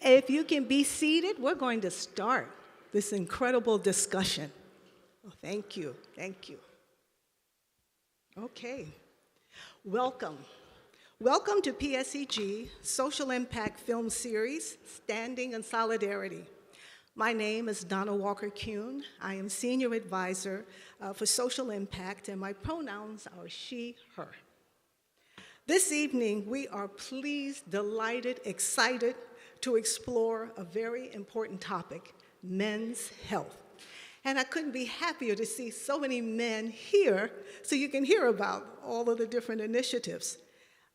If you can be seated, we're going to start this incredible discussion. Oh, thank you, thank you. Okay, welcome. Welcome to PSEG Social Impact Film Series, Standing in Solidarity. My name is Donna Walker-Kuhn. I am Senior Advisor for Social Impact, and my pronouns are she, her. This evening, we are pleased, delighted, excited to explore a very important topic, men's health. And I couldn't be happier to see so many men here so you can hear about all of the different initiatives.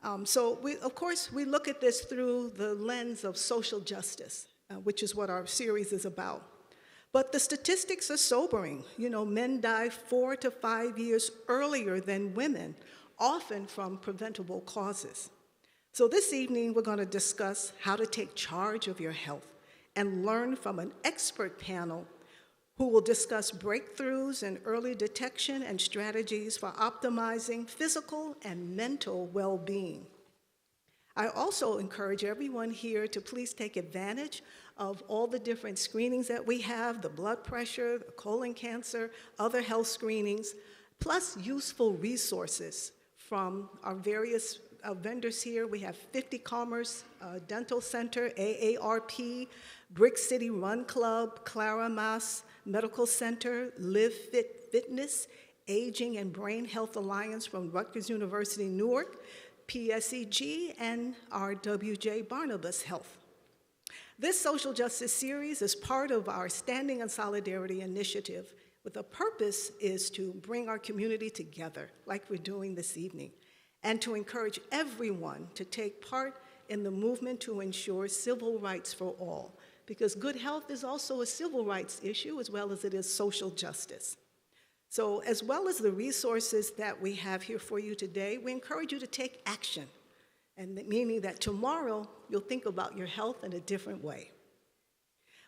Of course, we look at this through the lens of social justice, which is what our series is about. But the statistics are sobering. You know, men die 4 to 5 years earlier than women, often from preventable causes. So this evening, we're going to discuss how to take charge of your health and learn from an expert panel who will discuss breakthroughs in early detection and strategies for optimizing physical and mental well-being. I also encourage everyone here to please take advantage of all the different screenings that we have, the blood pressure, the colon cancer, other health screenings, plus useful resources from our various vendors here. We have 50 Commerce Dental Center, AARP, Brick City Run Club, Clara Maass Medical Center, LivFit Fitness, Aging and Brain Health Alliance from Rutgers University-Newark, PSEG, and RWJBarnabas Health. This social justice series is part of our Standing in Solidarity initiative, with the purpose is to bring our community together, like we're doing this evening, and to encourage everyone to take part in the movement to ensure civil rights for all, because good health is also a civil rights issue as well as it is social justice. So as well as the resources that we have here for you today, we encourage you to take action, and meaning that tomorrow you'll think about your health in a different way.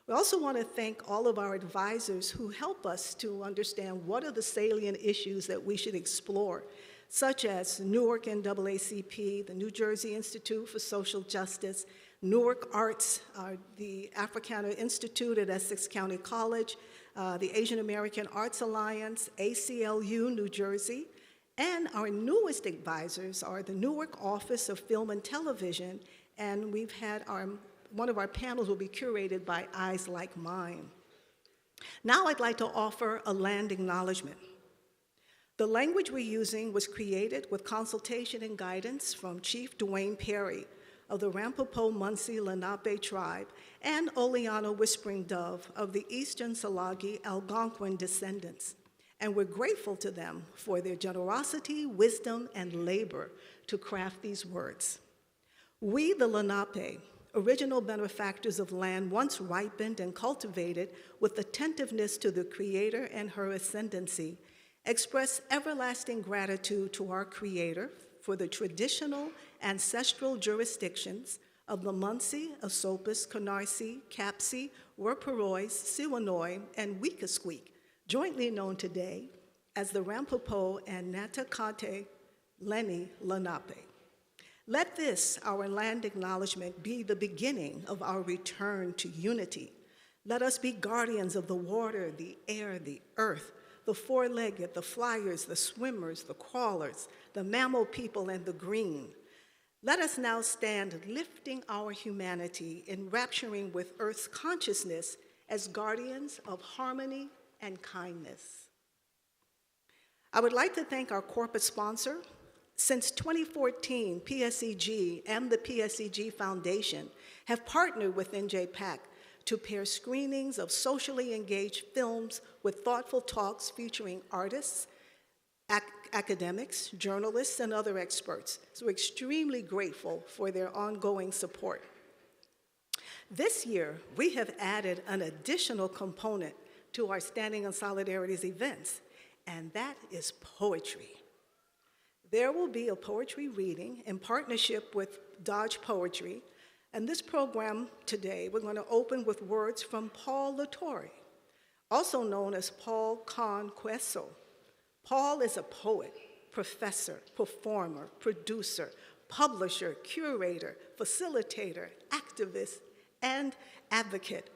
We also want to thank all of our advisors who help us to understand what are the salient issues that we should explore, such as Newark NAACP, the New Jersey Institute for Social Justice, Newark Arts, the Africana Institute at Essex County College, the Asian American Arts Alliance, ACLU, New Jersey, and our newest advisors are the Newark Office of Film and Television, and we've had one of our panels will be curated by Eyes Like Mine. Now I'd like to offer a land acknowledgement. The language we're using was created with consultation and guidance from Chief Dwayne Perry of the Rampopo Munsee Lenape tribe and Oleana Whispering Dove of the Eastern Salagi Algonquin descendants. And we're grateful to them for their generosity, wisdom, and labor to craft these words. We, the Lenape, original benefactors of land once ripened and cultivated with attentiveness to the Creator and her ascendancy, express everlasting gratitude to our Creator for the traditional ancestral jurisdictions of the Munsee, Esopus, Canarsie, Capsee, Werparois, Siwanoy, and Weekasqueak, jointly known today as the Rampopo and Natacante Lenni Lenape. Let this, our land acknowledgement, be the beginning of our return to unity. Let us be guardians of the water, the air, the earth, the four-legged, the flyers, the swimmers, the crawlers, the mammal people, and the green. Let us now stand lifting our humanity, enrapturing with Earth's consciousness as guardians of harmony and kindness. I would like to thank our corporate sponsor. Since 2014, PSEG and the PSEG Foundation have partnered with NJPAC to pair screenings of socially engaged films with thoughtful talks featuring artists, academics, journalists, and other experts. So we're extremely grateful for their ongoing support. This year, we have added an additional component to our Standing in Solidarity's events, and that is poetry. There will be a poetry reading in partnership with Dodge Poetry, and this program today, we're going to open with words from Paul Latore, also known as Paul Conqueso. Paul is a poet, professor, performer, producer, publisher, curator, facilitator, activist, and advocate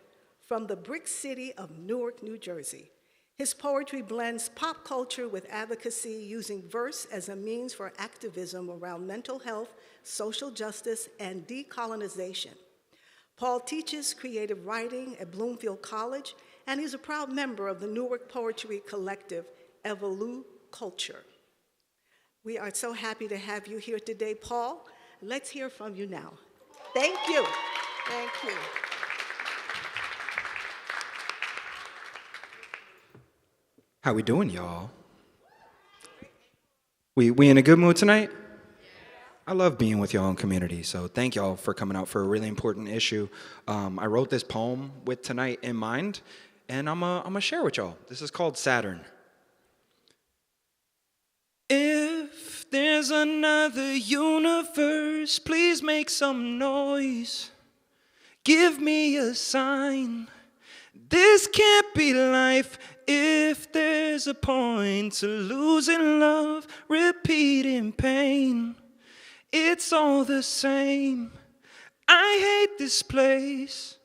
from the brick city of Newark, New Jersey. His poetry blends pop culture with advocacy, using verse as a means for activism around mental health, social justice, and decolonization. Paul teaches creative writing at Bloomfield College, and he's a proud member of the Newark Poetry Collective, Evolu Culture. We are so happy to have you here today, Paul. Let's hear from you now. Thank you. Thank you. How we doing, y'all? We in a good mood tonight? I love being with y'all in community, so thank y'all for coming out for a really important issue. I wrote this poem with tonight in mind, and I'm gonna share with y'all. This is called Saturn. If there's another universe, please make some noise. Give me a sign. This can't be life if there's a point to losing love, repeating pain. It's all the same. I hate this place.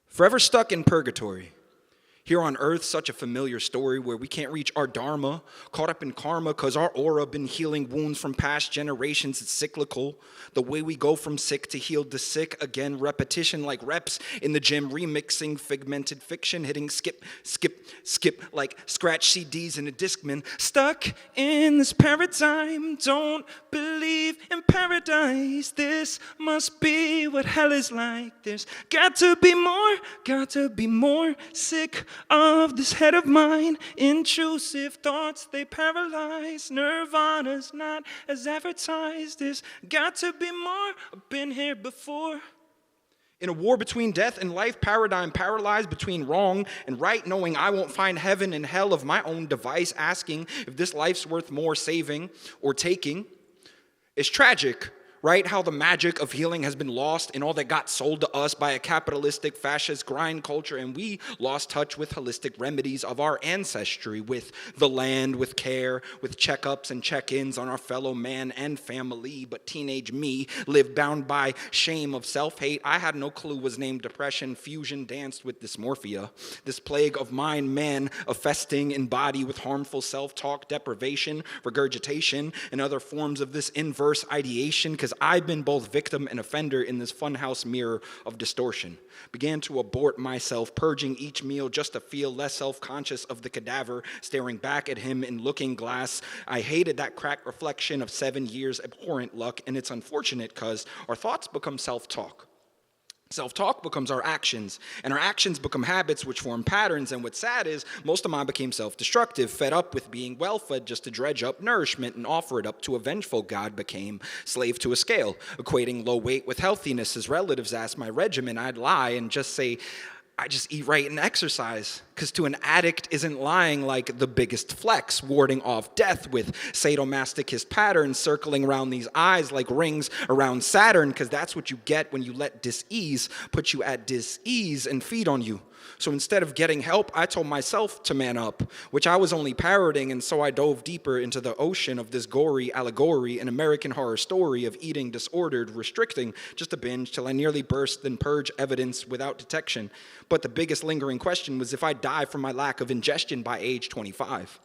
Forever stuck in purgatory. Here on earth, such a familiar story where we can't reach our dharma, caught up in karma because our aura been healing wounds from past generations. It's cyclical. The way we go from sick to healed to sick, again, repetition like reps in the gym, remixing figmented fiction, hitting skip, skip, skip like scratch CDs in a Discman. Stuck in this paradigm, don't believe in paradise. This must be what hell is like. There's got to be more sick of this head of mine. Intrusive thoughts, they paralyze. Nirvana's not as advertised. There's got to be more. I've been here before. In a war between death and life, paradigm paralyzed between wrong and right, knowing I won't find heaven and hell of my own device, asking if this life's worth more saving or taking. It's tragic, right? How the magic of healing has been lost in all that got sold to us by a capitalistic, fascist grind culture, and we lost touch with holistic remedies of our ancestry, with the land, with care, with checkups and check-ins on our fellow man and family. But teenage me lived bound by shame of self-hate. I had no clue was named depression. Fusion danced with dysmorphia. This plague of mind, man, affesting in body with harmful self-talk, deprivation, regurgitation, and other forms of this inverse ideation, because I've been both victim and offender in this funhouse mirror of distortion. Began to abort myself, purging each meal just to feel less self-conscious of the cadaver, staring back at him in looking glass. I hated that cracked reflection of 7 years abhorrent luck, and it's unfortunate because our thoughts become self-talk. Self-talk becomes our actions, and our actions become habits which form patterns, and what's sad is most of mine became self-destructive, fed up with being well-fed just to dredge up nourishment and offer it up to a vengeful God, became slave to a scale, equating low weight with healthiness. As relatives asked my regimen, I'd lie and just say, I just eat right and exercise. Because to an addict isn't lying like the biggest flex, warding off death with sadomasochist patterns circling around these eyes like rings around Saturn, because that's what you get when you let dis-ease put you at dis-ease and feed on you. So instead of getting help, I told myself to man up, which I was only parroting, and so I dove deeper into the ocean of this gory allegory, an American horror story of eating disordered, restricting just a binge till I nearly burst, then purge evidence without detection. But the biggest lingering question was if I die from my lack of ingestion by age 25.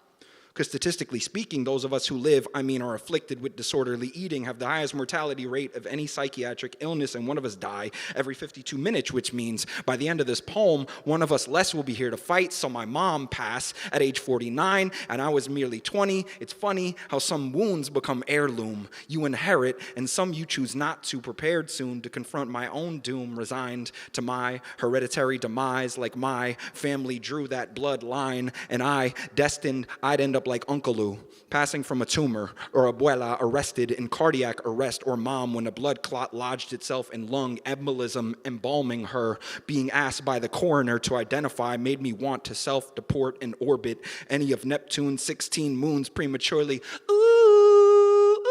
Because statistically speaking, those of us who live, are afflicted with disorderly eating, have the highest mortality rate of any psychiatric illness, and one of us die every 52 minutes, which means by the end of this poem, one of us less will be here to fight. So my mom passed at age 49, and I was merely 20. It's funny how some wounds become heirloom. You inherit, and some you choose not to, prepared soon to confront my own doom, resigned to my hereditary demise, like my family drew that bloodline, and I, destined I'd end up like Uncle Lou, passing from a tumor, or abuela arrested in cardiac arrest, or mom when a blood clot lodged itself in lung embolism, embalming her, being asked by the coroner to identify made me want to self-deport and orbit any of Neptune's 16 moons prematurely. Ooh,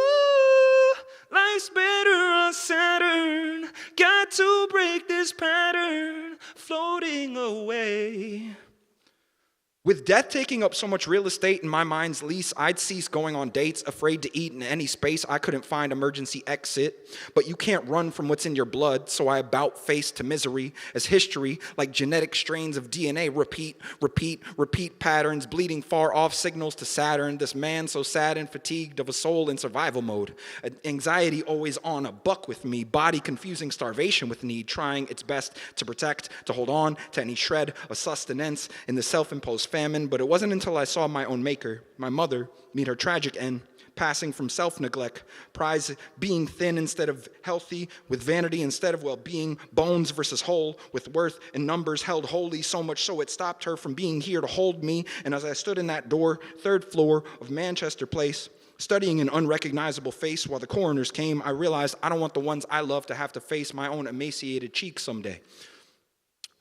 life's better on Saturn, got to break this pattern, floating away. With death taking up so much real estate in my mind's lease, I'd cease going on dates, afraid to eat in any space I couldn't find emergency exit. But you can't run from what's in your blood, so I about face to misery as history, like genetic strains of DNA, repeat patterns, bleeding far off signals to Saturn. This man so sad and fatigued of a soul in survival mode. Anxiety always on a buck with me, body confusing starvation with need, trying its best to protect, to hold on to any shred of sustenance in the self-imposed famine. But it wasn't until I saw my own maker, my mother, meet her tragic end, passing from self-neglect, prize being thin instead of healthy, with vanity instead of well-being, bones versus whole, with worth and numbers held holy, so much so it stopped her from being here to hold me. And as I stood in that door, 3rd floor of Manchester Place, studying an unrecognizable face while the coroners came, I realized I don't want the ones I love to have to face my own emaciated cheeks someday.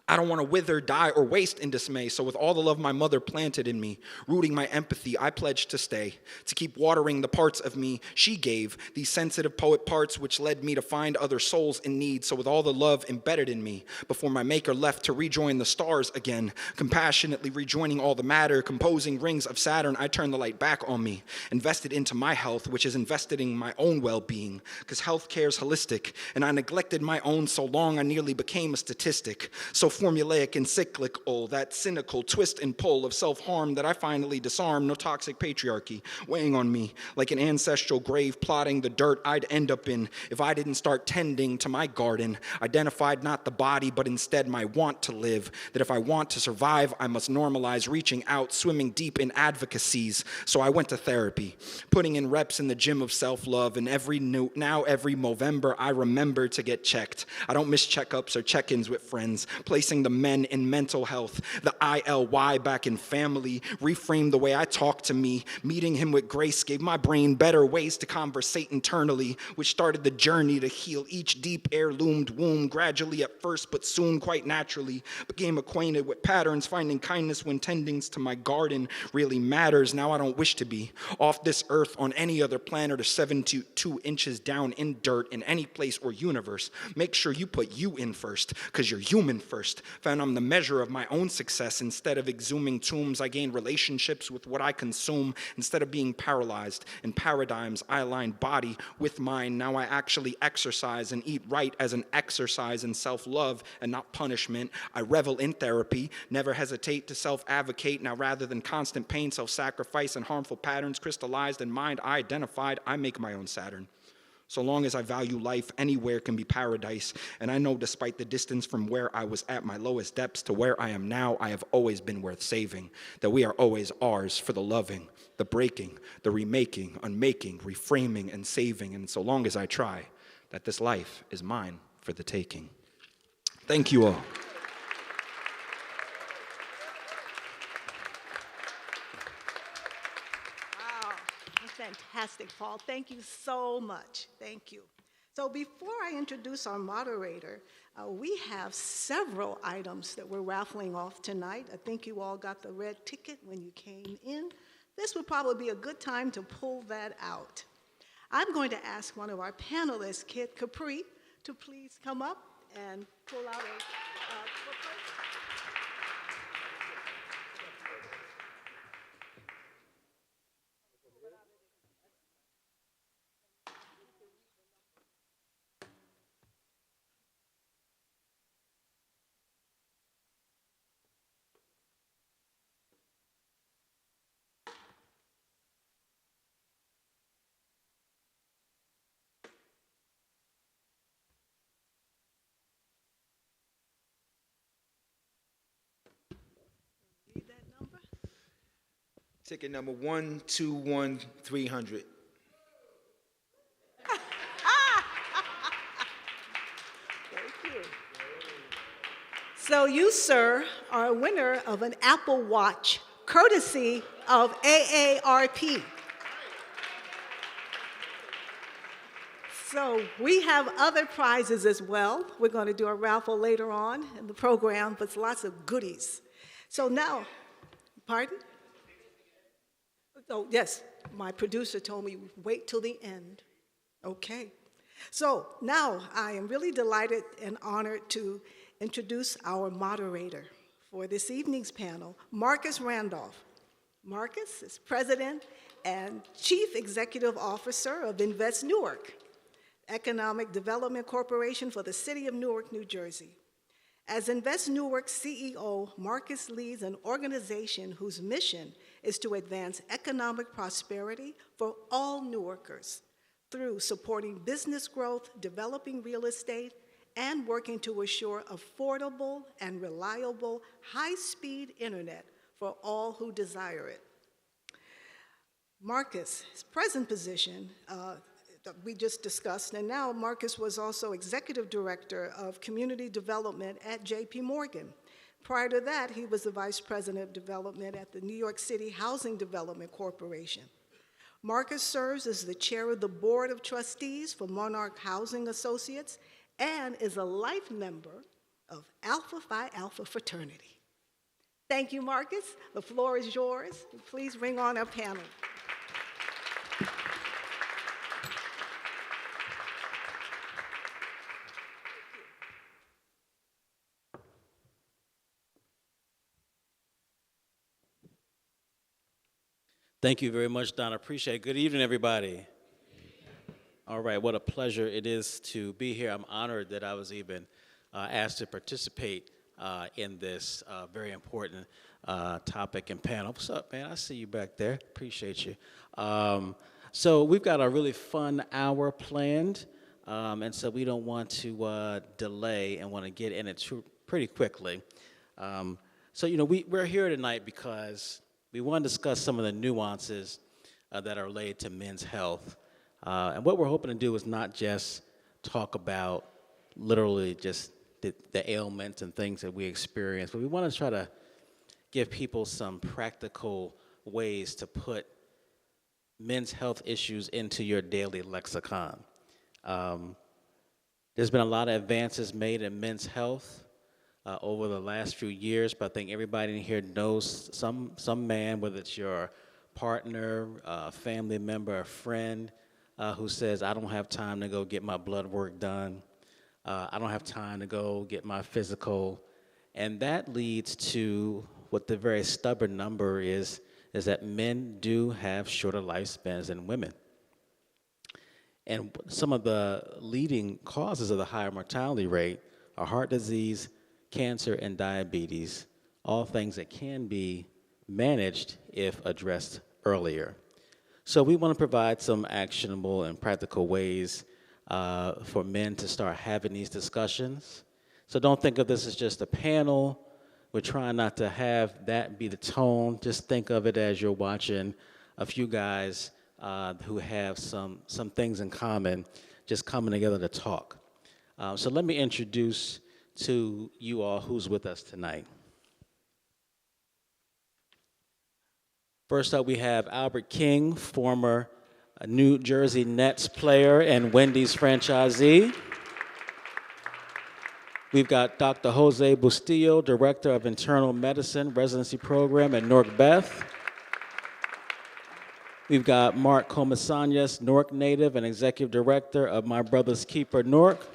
I don't want to wither, die, or waste in dismay. So with all the love my mother planted in me, rooting my empathy, I pledged to stay, to keep watering the parts of me she gave, these sensitive poet parts which led me to find other souls in need. So with all the love embedded in me, before my maker left to rejoin the stars again, compassionately rejoining all the matter, composing rings of Saturn, I turned the light back on me, invested into my health, which is invested in my own well-being, because health care is holistic, and I neglected my own so long I nearly became a statistic. So formulaic and cyclical, that cynical twist and pull of self-harm that I finally disarmed, no toxic patriarchy weighing on me like an ancestral grave plotting the dirt I'd end up in if I didn't start tending to my garden, identified not the body but instead my want to live, that if I want to survive I must normalize reaching out, swimming deep in advocacies. So I went to therapy, putting in reps in the gym of self-love, and every Movember I remember to get checked. I don't miss checkups or check-ins with friends, placing the men in mental health, the ILY back in family, reframed the way I talk to me. Meeting him with grace gave my brain better ways to conversate internally, which started the journey to heal each deep heirloomed womb, gradually at first, but soon quite naturally. Became acquainted with patterns, finding kindness when tending to my garden really matters. Now I don't wish to be off this earth on any other planet or 72 inches down in dirt in any place or universe. Make sure you put you in first, because you're human first. Found I'm the measure of my own success. Instead of exhuming tombs, I gain relationships with what I consume. Instead of being paralyzed in paradigms, I align body with mind. Now I actually exercise and eat right as an exercise in self-love and not punishment. I revel in therapy, never hesitate to self-advocate. Now rather than constant pain, self-sacrifice, and harmful patterns crystallized in mind I identified, I make my own Saturn. So long as I value life, anywhere can be paradise. And I know despite the distance from where I was at my lowest depths to where I am now, I have always been worth saving. That we are always ours for the loving, the breaking, the remaking, unmaking, reframing, and saving. And so long as I try, that this life is mine for the taking. Thank you all. Fantastic, Paul. Thank you so much. Thank you. So before I introduce our moderator, we have several items that we're raffling off tonight. I think you all got the red ticket when you came in. This would probably be a good time to pull that out. I'm going to ask one of our panelists, Kid Capri, to please come up and pull out a Ticket number 121300. Thank you. So you, sir, are a winner of an Apple Watch, courtesy of AARP. So we have other prizes as well. We're going to do a raffle later on in the program, but lots of goodies. So now, pardon? Oh, yes, my producer told me wait till the end. Okay. So now I am really delighted and honored to introduce our moderator For this evening's panel, Marcus Randolph. Marcus is President and Chief Executive Officer of Invest Newark, Economic Development Corporation for the City of Newark, New Jersey. As Invest Newark's CEO, Marcus leads an organization whose mission is to advance economic prosperity for all Newarkers through supporting business growth, developing real estate, and working to assure affordable and reliable high-speed internet for all who desire it. Marcus' present position that we just discussed, and now Marcus was also Executive Director of Community Development at J.P. Morgan. Prior to that, he was the Vice President of Development at the New York City Housing Development Corporation. Marcus serves as the chair of the Board of Trustees for Monarch Housing Associates and is a life member of Alpha Phi Alpha fraternity. Thank you, Marcus. The floor is yours. Please bring on our panel. Thank you very much, Donna. Appreciate it. Good evening, everybody. All right, what a pleasure it is to be here. I'm honored that I was even asked to participate in this very important topic and panel. What's up, man? I see you back there. Appreciate you. So we've got a really fun hour planned, and so we don't want to delay and want to get in it pretty quickly. So, we're here tonight because we want to discuss some of the nuances that are related to men's health. And what we're hoping to do is not just talk about literally just the ailments and things that we experience, but we want to try to give people some practical ways to put men's health issues into your daily lexicon. There's been a lot of advances made in men's health over the last few years, but I think everybody in here knows some man, whether it's your partner, a family member, a friend, who says, I don't have time to go get my blood work done. I don't have time to go get my physical. And that leads to what the very stubborn number is that men do have shorter lifespans than women. And some of the leading causes of the higher mortality rate are heart disease, cancer, and diabetes, all things that can be managed if addressed earlier. So we want to provide some actionable and practical ways for men to start having these discussions. So don't think of this as just a panel. We're trying not to have that be the tone. Just think of it as you're watching a few guys who have some things in common, just coming together to talk. So let me introduce to you all who's with us tonight. First up, we have Albert King, former New Jersey Nets player and Wendy's franchisee. We've got Dr. Jose Bustillo, Director of Internal Medicine Residency Program at Newark Beth. We've got Mark Comasanias, Newark native and Executive Director of My Brother's Keeper, Newark.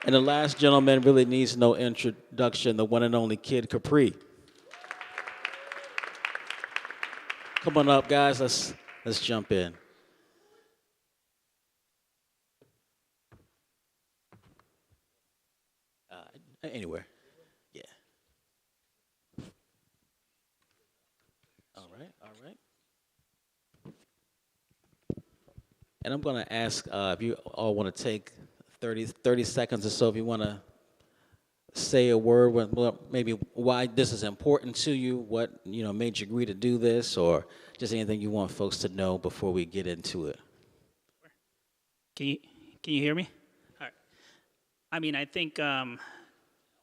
And the last gentleman really needs no introduction, the one and only Kid Capri. Come on up, guys. Let's jump in. Anywhere. Yeah. All right. And I'm going to ask if you all want to take 30 seconds or so, if you want to say a word, maybe why this is important to you, what made you agree to do this, or just anything you want folks to know before we get into it. Can you hear me? All right. I mean, I think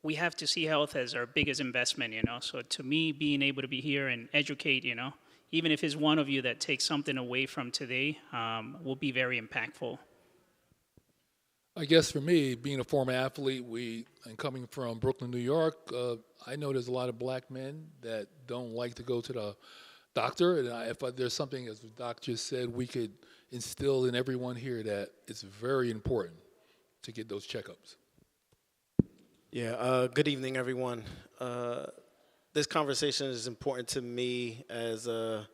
we have to see health as our biggest investment, So to me, being able to be here and educate, even if it's one of you that takes something away from today, will be very impactful. I guess for me, being a former athlete, and coming from Brooklyn, New York, I know there's a lot of black men that don't like to go to the doctor. And if there's something, as the doc just said, we could instill in everyone here that it's very important to get those checkups. Yeah, good evening, everyone. This conversation is important to me as a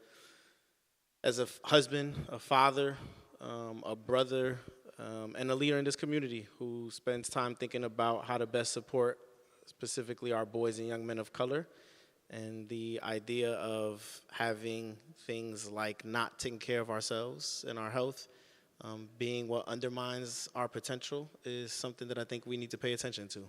husband, a father, a brother, and a leader in this community who spends time thinking about how to best support specifically our boys and young men of color. And the idea of having things like not taking care of ourselves and our health being what undermines our potential is something that I think we need to pay attention to.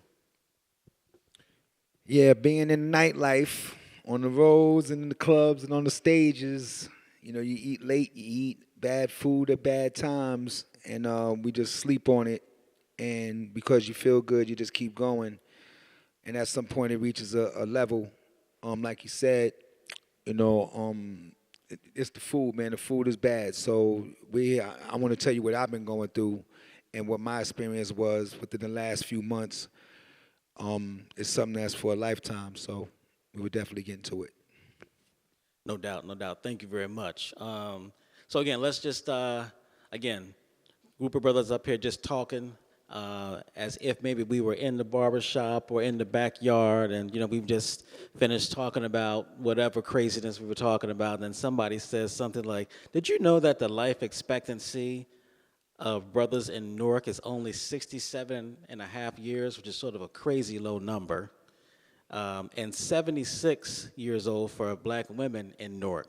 Yeah, being in nightlife, on the roads and in the clubs and on the stages, you eat late, you eat bad food at bad times, and we just sleep on it. And because you feel good, you just keep going. And at some point, it reaches a level, like you said, it's the food, man. The food is bad. So I want to tell you what I've been going through and what my experience was within the last few months. It's something that's for a lifetime, so we would definitely get into it. No doubt, no doubt. Thank you very much. So again, let's just, group of brothers up here just talking as if maybe we were in the barbershop or in the backyard and, we've just finished talking about whatever craziness we were talking about, and then somebody says something like, did you know that the life expectancy of brothers in Newark is only 67 and a half years, which is sort of a crazy low number, and 76 years old for black women in Newark.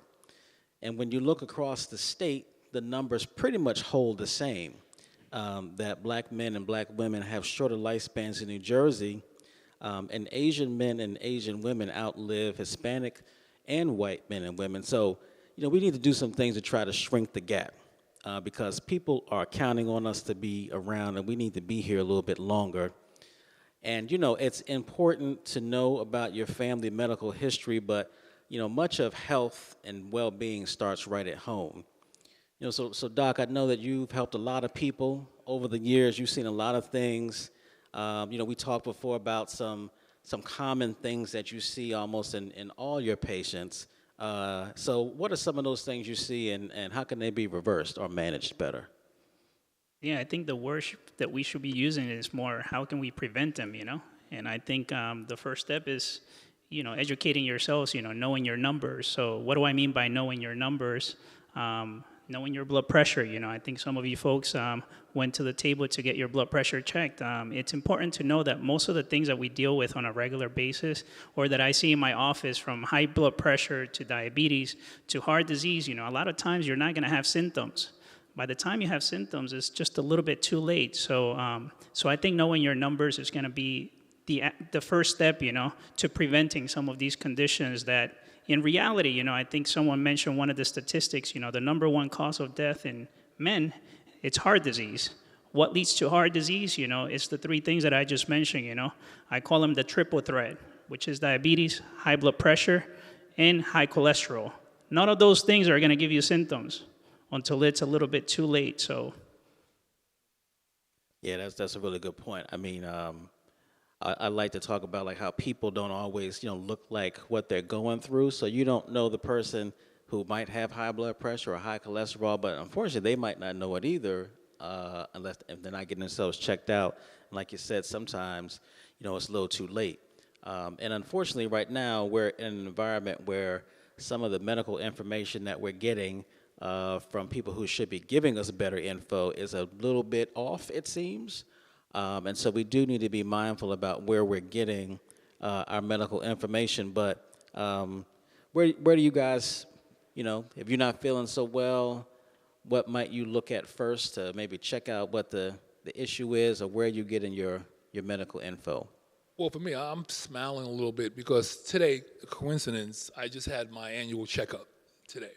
And when you look across the state, the numbers pretty much hold the same, that black men and black women have shorter lifespans in New Jersey, and Asian men and Asian women outlive Hispanic and white men and women. So, we need to do some things to try to shrink the gap. Because people are counting on us to be around, and we need to be here a little bit longer. And, it's important to know about your family medical history, but, much of health and well-being starts right at home. So Doc, I know that you've helped a lot of people over the years. You've seen a lot of things. We talked before about some common things that you see almost in all your patients. So what are some of those things you see, and how can they be reversed or managed better? Yeah, I think the word that we should be using is more, how can we prevent them, And I think the first step is, educating yourselves, knowing your numbers. So what do I mean by knowing your numbers? Knowing your blood pressure, I think some of you folks went to the table to get your blood pressure checked. It's important to know that most of the things that we deal with on a regular basis, or that I see in my office, from high blood pressure to diabetes to heart disease, a lot of times you're not going to have symptoms. By the time you have symptoms, it's just a little bit too late. So I think knowing your numbers is going to be the first step, to preventing some of these conditions that, in reality, I think someone mentioned one of the statistics, the number one cause of death in men, it's heart disease. What leads to heart disease, it's the three things that I just mentioned, I call them the triple threat, which is diabetes, high blood pressure, and high cholesterol. None of those things are going to give you symptoms until it's a little bit too late, so. Yeah, that's a really good point. I mean, I like to talk about how people don't always, look like what they're going through. So you don't know the person who might have high blood pressure or high cholesterol, but unfortunately they might not know it either unless if they're not getting themselves checked out. And like you said, sometimes, it's a little too late. And unfortunately right now we're in an environment where some of the medical information that we're getting from people who should be giving us better info is a little bit off, it seems. And so we do need to be mindful about where we're getting our medical information. But where do you guys, if you're not feeling so well, what might you look at first to maybe check out what the issue is, or where you getting your medical info? Well, for me, I'm smiling a little bit because today, coincidence, I just had my annual checkup today.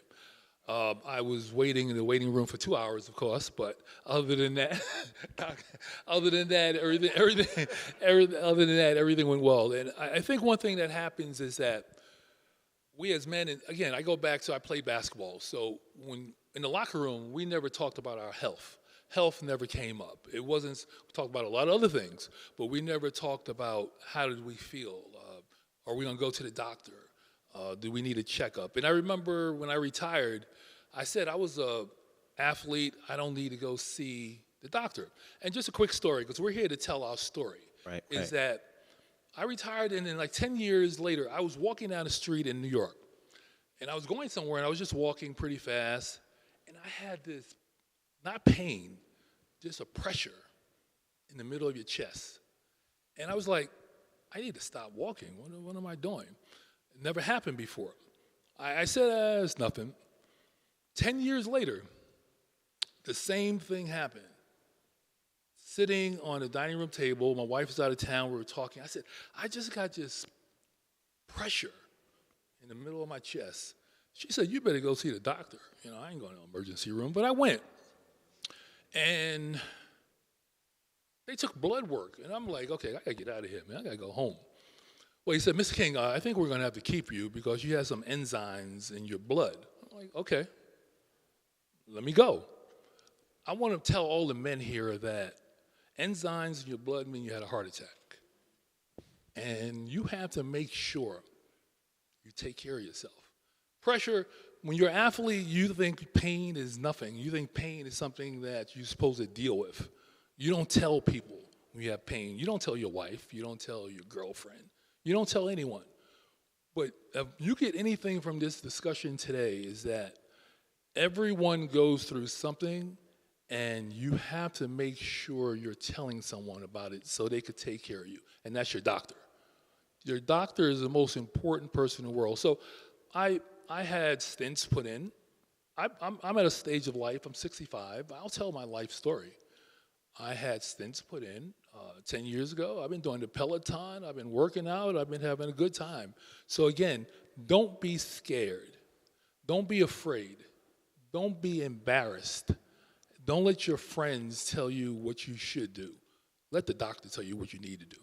I was waiting in the waiting room for 2 hours, of course, but other than that, everything went well. And I think one thing that happens is that we as men, and again, I go back to I played basketball, so when in the locker room, we never talked about our health. Health never came up. It wasn't, we talked about a lot of other things, but we never talked about how did we feel? Are we gonna go to the doctor? Do we need a checkup? And I remember when I retired, I said I was an athlete. I don't need to go see the doctor. And just a quick story, because we're here to tell our story, is that I retired, and then like 10 years later, I was walking down the street in New York. And I was going somewhere, and I was just walking pretty fast. And I had this, not pain, just a pressure in the middle of your chest. And I was like, I need to stop walking. What am I doing? It never happened before. I said, it's nothing. 10 years later, the same thing happened. Sitting on the dining room table, my wife was out of town, we were talking. I said, I just got this pressure in the middle of my chest. She said, you better go see the doctor. I ain't going to the emergency room, but I went. And they took blood work, and I'm like, okay, I got to get out of here, man. I got to go home. Well, he said, Mr. King, I think we're going to have to keep you because you have some enzymes in your blood. I'm like, okay, let me go. I want to tell all the men here that enzymes in your blood mean you had a heart attack. And you have to make sure you take care of yourself. Pressure, when you're an athlete, you think pain is nothing. You think pain is something that you're supposed to deal with. You don't tell people when you have pain. You don't tell your wife. You don't tell your girlfriend. You don't tell anyone. But if you get anything from this discussion today is that everyone goes through something, and you have to make sure you're telling someone about it so they could take care of you, and that's your doctor. Your doctor is the most important person in the world. So I had stents put in. I'm at a stage of life, I'm 65. I'll tell my life story. I had stents put in 10 years ago. I've been doing the Peloton. I've been working out. I've been having a good time. So again, don't be scared. Don't be afraid. Don't be embarrassed. Don't let your friends tell you what you should do. Let the doctor tell you what you need to do.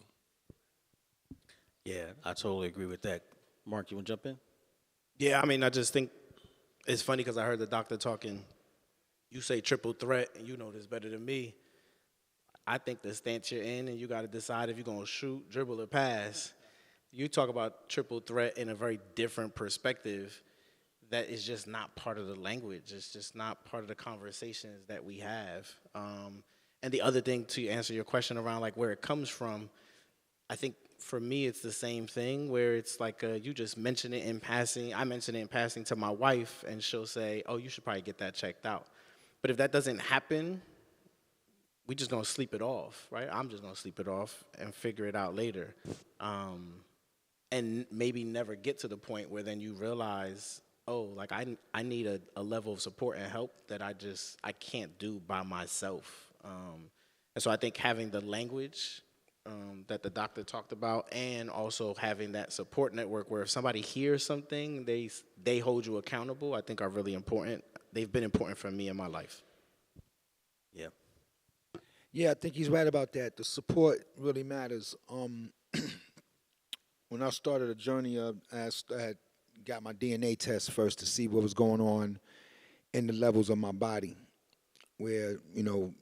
Yeah, I totally agree with that. Mark, you want to jump in? Yeah, I mean, I just think it's funny because I heard the doctor talking. You say triple threat, and you know this better than me. I think the stance you're in, and you got to decide if you're going to shoot, dribble, or pass. You talk about triple threat in a very different perspective that is just not part of the language. It's just not part of the conversations that we have. And the other thing, to answer your question around like where it comes from, I think for me it's the same thing where it's like you just mention it in passing. I mention it in passing to my wife, and she'll say, oh, you should probably get that checked out. But if that doesn't happen, we just gonna sleep it off, right? I'm just gonna sleep it off and figure it out later. And maybe never get to the point where then you realize, oh, like I need a level of support and help that I can't do by myself. And so I think having the language that the doctor talked about, and also having that support network where if somebody hears something, they hold you accountable, I think are really important. They've been important for me in my life. Yeah. Yeah, I think he's right about that. The support really matters. When I started a journey, I had got my DNA test first to see what was going on in the levels of my body, where,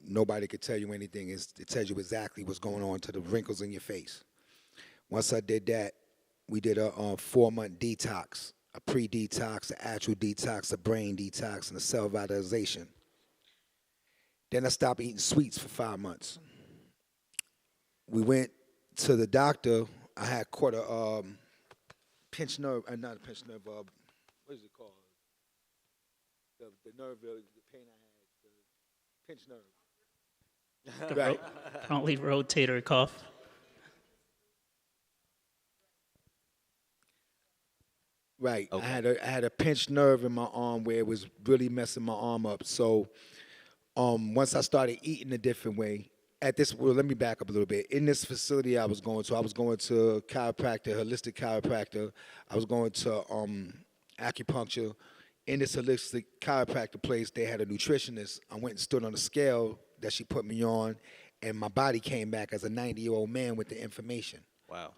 nobody could tell you anything. It tells you exactly what's going on to the wrinkles in your face. Once I did that, we did a 4-month detox, a pre-detox, an actual detox, a brain detox, and a cell vitalization. Then I stopped eating sweets for 5 months. We went to the doctor. I had caught a pinched nerve, not a pinched nerve, what is it called? The nerve, the pain I had, the pinched nerve. Right. Currently rotator cuff. Right. Okay. I had a pinched nerve in my arm where it was really messing my arm up. So once I started eating a different way, let me back up a little bit. In this facility I was going to chiropractor, holistic chiropractor. I was going to acupuncture. In this holistic chiropractor place, they had a nutritionist. I went and stood on a scale that she put me on, and my body came back as a 90-year-old man with the information. Wow.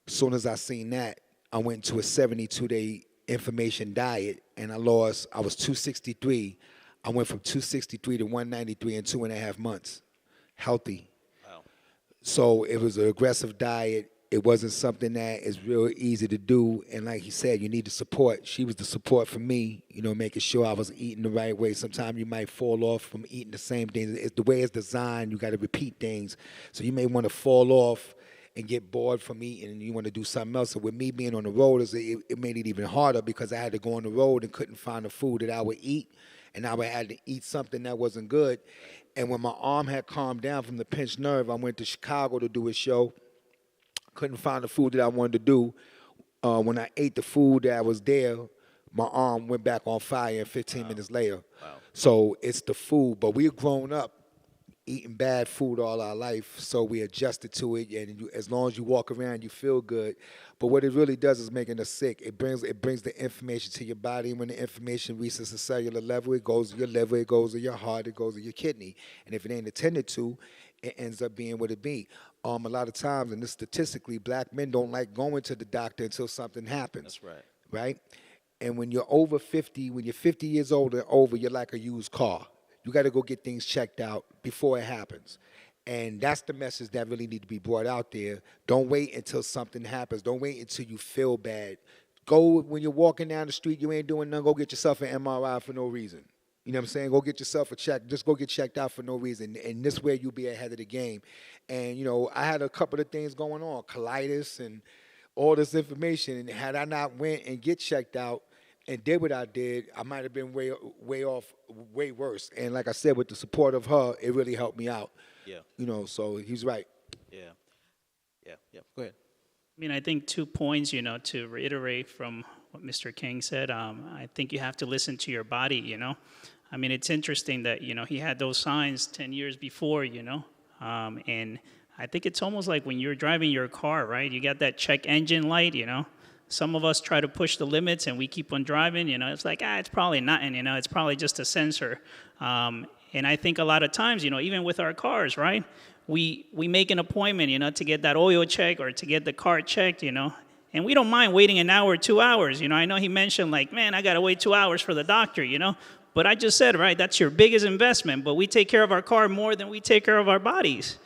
As soon as I seen that, I went to a 72-day information diet, and I was 263. I went from 263 to 193 in 2.5 months. Healthy. Wow. So it was an aggressive diet. It wasn't something that is real easy to do. And like he said, you need the support. She was the support for me, making sure I was eating the right way. Sometimes you might fall off from eating the same things. It's the way it's designed, you got to repeat things. So you may want to fall off and get bored from eating and you want to do something else. So with me being on the road, it made it even harder because I had to go on the road and couldn't find the food that I would eat, and I would have to eat something that wasn't good. And when my arm had calmed down from the pinched nerve, I went to Chicago to do a show. Couldn't find the food that I wanted to do. When I ate the food that was there, my arm went back on fire 15 minutes later. Wow. So it's the food. But we've grown up eating bad food all our life, so we adjusted to it. And as long as you walk around, you feel good. But what it really does is making us sick. It brings the information to your body, and when the information reaches a cellular level, it goes to your liver, it goes to your heart, it goes to your kidney. And if it ain't attended to, it ends up being what it be. A lot of times, and this statistically, black men don't like going to the doctor until something happens. That's right. Right? And when you're over 50, when you're 50 years old and over, you're like a used car. You got to go get things checked out before it happens. And that's the message that really need to be brought out there. Don't wait until something happens. Don't wait until you feel bad. Go when you're walking down the street, you ain't doing nothing, go get yourself an MRI for no reason. You know what I'm saying? Go get yourself a check. Just go get checked out for no reason. And this way you'll be ahead of the game. And, I had a couple of things going on, colitis and all this information. And had I not went and get checked out and did what I did, I might have been way off, way worse. And like I said, with the support of her, it really helped me out. Yeah. So he's right. Yeah. Go ahead. I mean, I think 2 points, to reiterate from what Mr. King said. I think you have to listen to your body, I mean, it's interesting that, he had those signs 10 years before, and I think it's almost like when you're driving your car, right? You got that check engine light, Some of us try to push the limits and we keep on driving, It's like, it's probably nothing, It's probably just a sensor. And I think a lot of times, even with our cars, right? We make an appointment, to get that oil check or to get the car checked, and we don't mind waiting an hour or 2 hours. I know he mentioned like, man, I got to wait 2 hours for the doctor, But I just said, right, that's your biggest investment. But we take care of our car more than we take care of our bodies.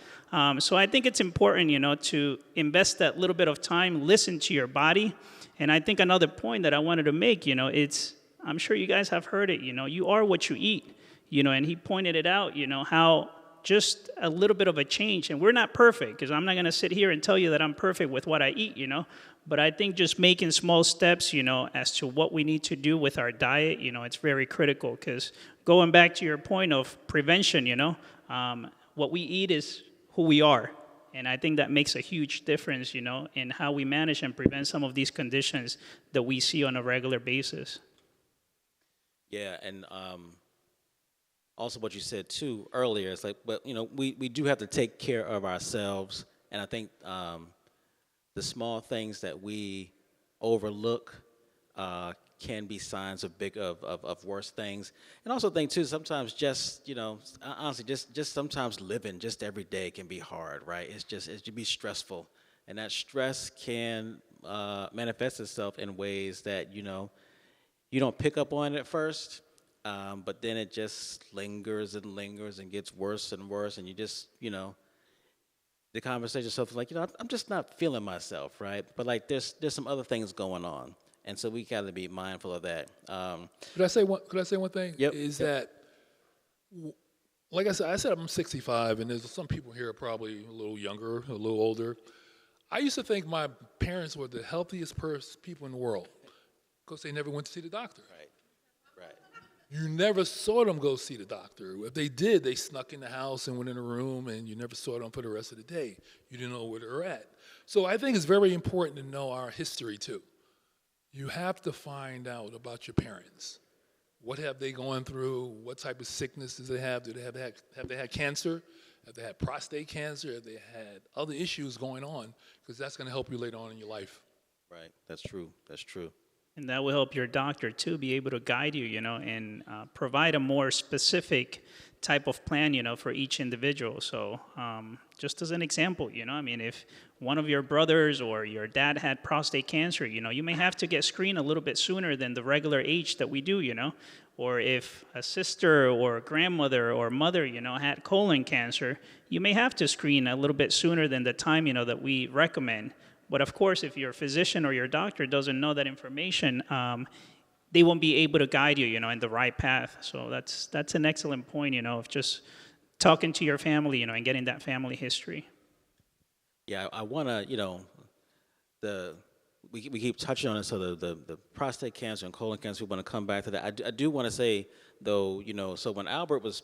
So I think it's important, to invest that little bit of time, listen to your body. And I think another point that I wanted to make, I'm sure you guys have heard it, you are what you eat, and he pointed it out, how just a little bit of a change, and we're not perfect, because I'm not going to sit here and tell you that I'm perfect with what I eat, but I think just making small steps, as to what we need to do with our diet, it's very critical, because going back to your point of prevention, what we eat is who we are, and I think that makes a huge difference, in how we manage and prevent some of these conditions that we see on a regular basis. Yeah, and also what you said too earlier is like, but we do have to take care of ourselves, and I think the small things that we overlook can be signs of worse things. And also think too, sometimes just honestly just sometimes living just every day can be hard, right? It can be stressful, and that stress can manifest itself in ways that you don't pick up on it at first. But then it just lingers and gets worse and worse, and you just, the conversation itself is like, I'm just not feeling myself, right? But like, there's some other things going on, and so we got to be mindful of that. Could I say one thing? Yep. Is that, like I said, I'm 65, and there's some people here probably a little younger, a little older. I used to think my parents were the healthiest people in the world because they never went to see the doctor. Right. You never saw them go see the doctor. If they did, they snuck in the house and went in a room, and you never saw them for the rest of the day. You didn't know where they were at. So I think it's very important to know our history, too. You have to find out about your parents. What have they gone through? What type of sicknesses they have? Have they had cancer? Have they had prostate cancer? Have they had other issues going on? Because that's going to help you later on in your life. Right. That's true. And that will help your doctor, too, be able to guide you, and provide a more specific type of plan, for each individual. So just as an example, if one of your brothers or your dad had prostate cancer, you may have to get screened a little bit sooner than the regular age that we do, Or if a sister or a grandmother or mother, had colon cancer, you may have to screen a little bit sooner than the time, that we recommend. But of course, if your physician or your doctor doesn't know that information, they won't be able to guide you, in the right path. So that's an excellent point, of just talking to your family, and getting that family history. Yeah, I want to, the we keep touching on it. So the prostate cancer and colon cancer, we want to come back to that. I do want to say though, so when Albert was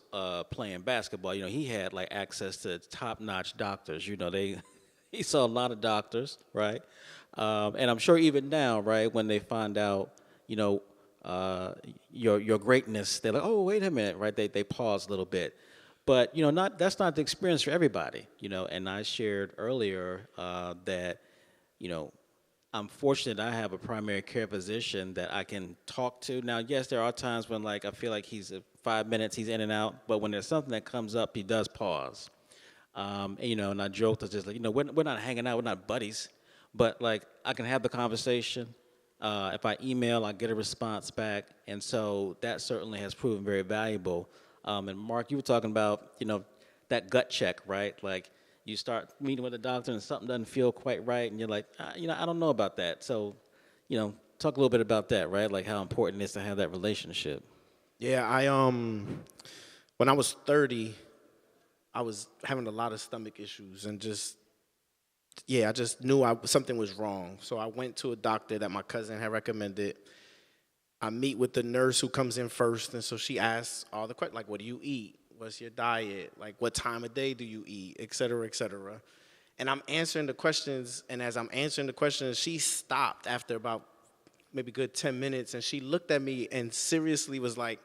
playing basketball, he had like access to top-notch doctors. He saw a lot of doctors, right? And I'm sure even now, right, when they find out, your greatness, they're like, oh, wait a minute, right? They pause a little bit. But that's not the experience for everybody, And I shared earlier that, I'm fortunate I have a primary care physician that I can talk to. Now, yes, there are times when I feel like he's 5 minutes, he's in and out. But when there's something that comes up, he does pause. And I joked, just like, we're not hanging out, we're not buddies, but I can have the conversation. If I email, I get a response back, and so that certainly has proven very valuable. And Mark, you were talking about, that gut check, right? Like you start meeting with a doctor and something doesn't feel quite right, and you're like, I don't know about that. So, talk a little bit about that, right? Like how important it is to have that relationship. Yeah, when I was 30, I was having a lot of stomach issues and I just knew something was wrong. So I went to a doctor that my cousin had recommended. I meet with the nurse who comes in first, and so she asks all the questions, like, what do you eat? What's your diet? Like, what time of day do you eat? Et cetera, et cetera. And I'm answering the questions, and as I'm answering the questions, she stopped after about maybe good 10 minutes, and she looked at me and seriously was like,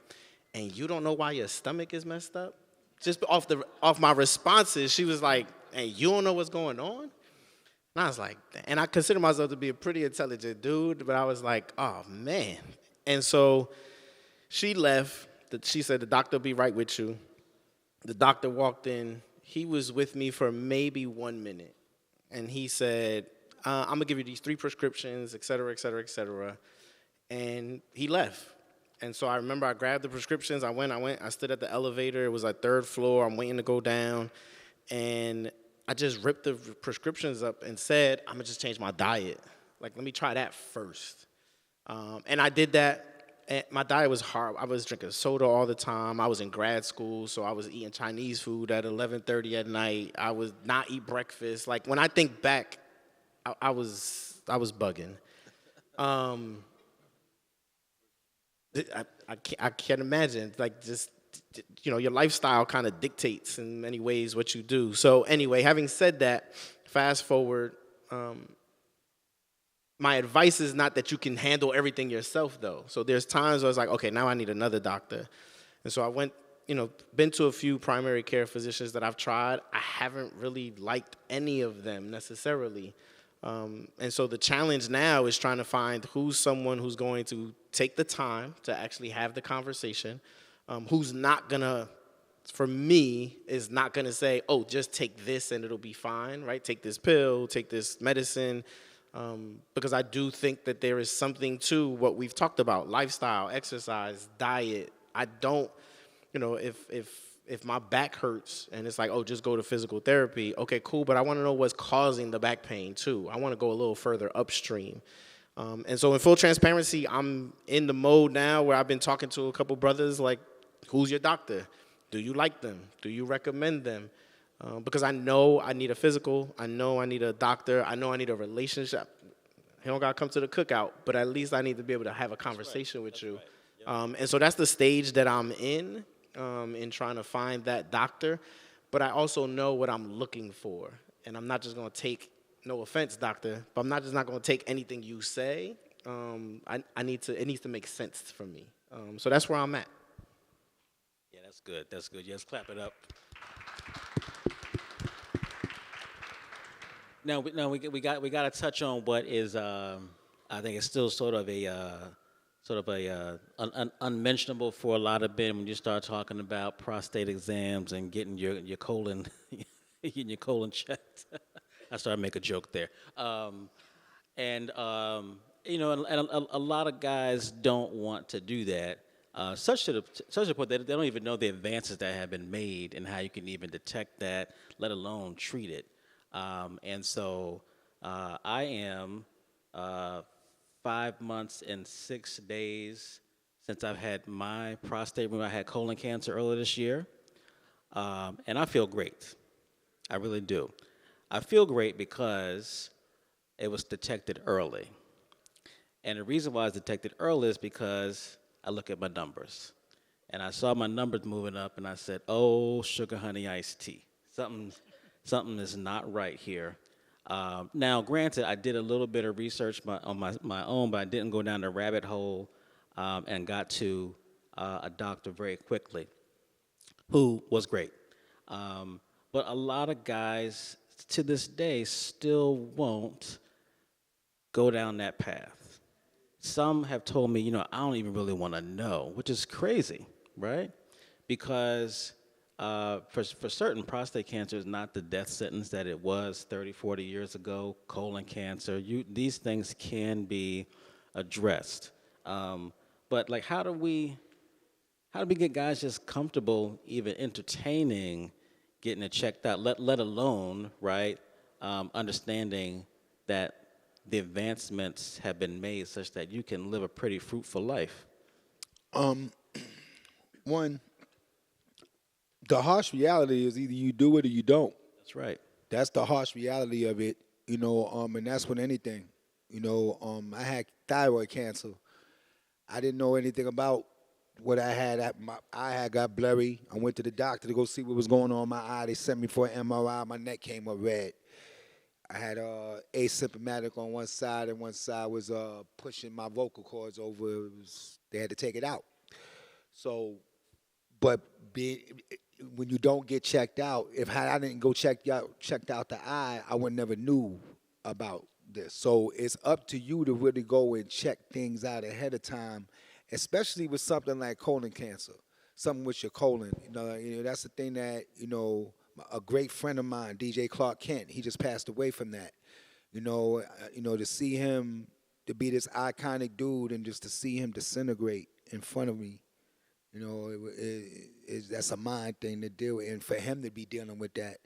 and you don't know why your stomach is messed up? Just off my responses, she was like, and you don't know what's going on? And I was like, and I consider myself to be a pretty intelligent dude, but I was like, oh, man. And so she left. She said, the doctor will be right with you. The doctor walked in. He was with me for maybe 1 minute. And he said, I'm going to give you these 3 prescriptions, et cetera, et cetera, et cetera. And he left. And so I remember I grabbed the prescriptions. I stood at the elevator. It was like 3rd floor. I'm waiting to go down. And I just ripped the prescriptions up and said, I'm going to just change my diet. Like, let me try that first. And I did that. And my diet was hard. I was drinking soda all the time. I was in grad school, so I was eating Chinese food at 11:30 at night. I would not eat breakfast. Like, when I think back, I was bugging. I can't imagine. Like, just, your lifestyle kind of dictates in many ways what you do. So anyway, having said that, fast forward, my advice is not that you can handle everything yourself, though. So there's times where I was like, okay, now I need another doctor. And so I went, been to a few primary care physicians that I've tried. I haven't really liked any of them necessarily. And so the challenge now is trying to find who's someone who's going to take the time to actually have the conversation, who's not going to, for me, is not going to say, oh, just take this and it'll be fine, right? Take this pill, take this medicine. Because I do think that there is something to what we've talked about, lifestyle, exercise, diet. I don't, if my back hurts and it's like, oh, just go to physical therapy, okay, cool, but I want to know what's causing the back pain too. I want to go a little further upstream. And so in full transparency, I'm in the mode now where I've been talking to a couple brothers like, who's your doctor? Do you like them? Do you recommend them? Because I know I need a physical, I know I need a doctor, I know I need a relationship. You don't got to come to the cookout, but at least I need to be able to have a conversation with you. Yep. And so that's the stage that I'm in trying to find that doctor. But I also know what I'm looking for. And I'm not just going to take, no offense, doctor, but I'm not going to take anything you say. It needs to make sense for me. So that's where I'm at. Yeah, that's good. That's good. Yes, clap it up. Now we got to touch on what is I think it's still sort of unmentionable for a lot of men when you start talking about prostate exams and getting your colon getting your colon checked. I started to make a joke there, and a lot of guys don't want to do that. Such a point that they don't even know the advances that have been made and how you can even detect that, let alone treat it. And so I am 5 months and 6 days since I've had my prostate removed. I had colon cancer earlier this year, and I feel great. I really do. I feel great because it was detected early. And the reason why it's detected early is because I look at my numbers. And I saw my numbers moving up, and I said, oh, sugar honey iced tea. Something is not right here. Now, granted, I did a little bit of research on my own, but I didn't go down the rabbit hole and got to a doctor very quickly, who was great. But a lot of guys to this day still won't go down that path. Some have told me, I don't even really want to know, which is crazy, right? Because for certain, prostate cancer is not the death sentence that it was 30, 40 years ago. Colon cancer, these things can be addressed. But like, how do we get guys just comfortable even entertaining getting it checked out, let alone, right, understanding that the advancements have been made such that you can live a pretty fruitful life? One, the harsh reality is either you do it or you don't. That's right. That's the harsh reality of it, and that's with anything. I had thyroid cancer. I didn't know anything about what I had. My eye had got blurry. I went to the doctor to go see what was going on in my eye. They sent me for an MRI. My neck came up red. I had asymptomatic on one side, and one side was pushing my vocal cords over. They had to take it out. So, but when you don't get checked out, if I didn't go checked out the eye, I would never knew about this. So it's up to you to really go and check things out ahead of time, especially with something like colon cancer, something with your colon. That's the thing that, a great friend of mine, DJ Clark Kent, he just passed away from that. To see him, to be this iconic dude and just to see him disintegrate in front of me, that's a mind thing to deal with. And for him to be dealing with that,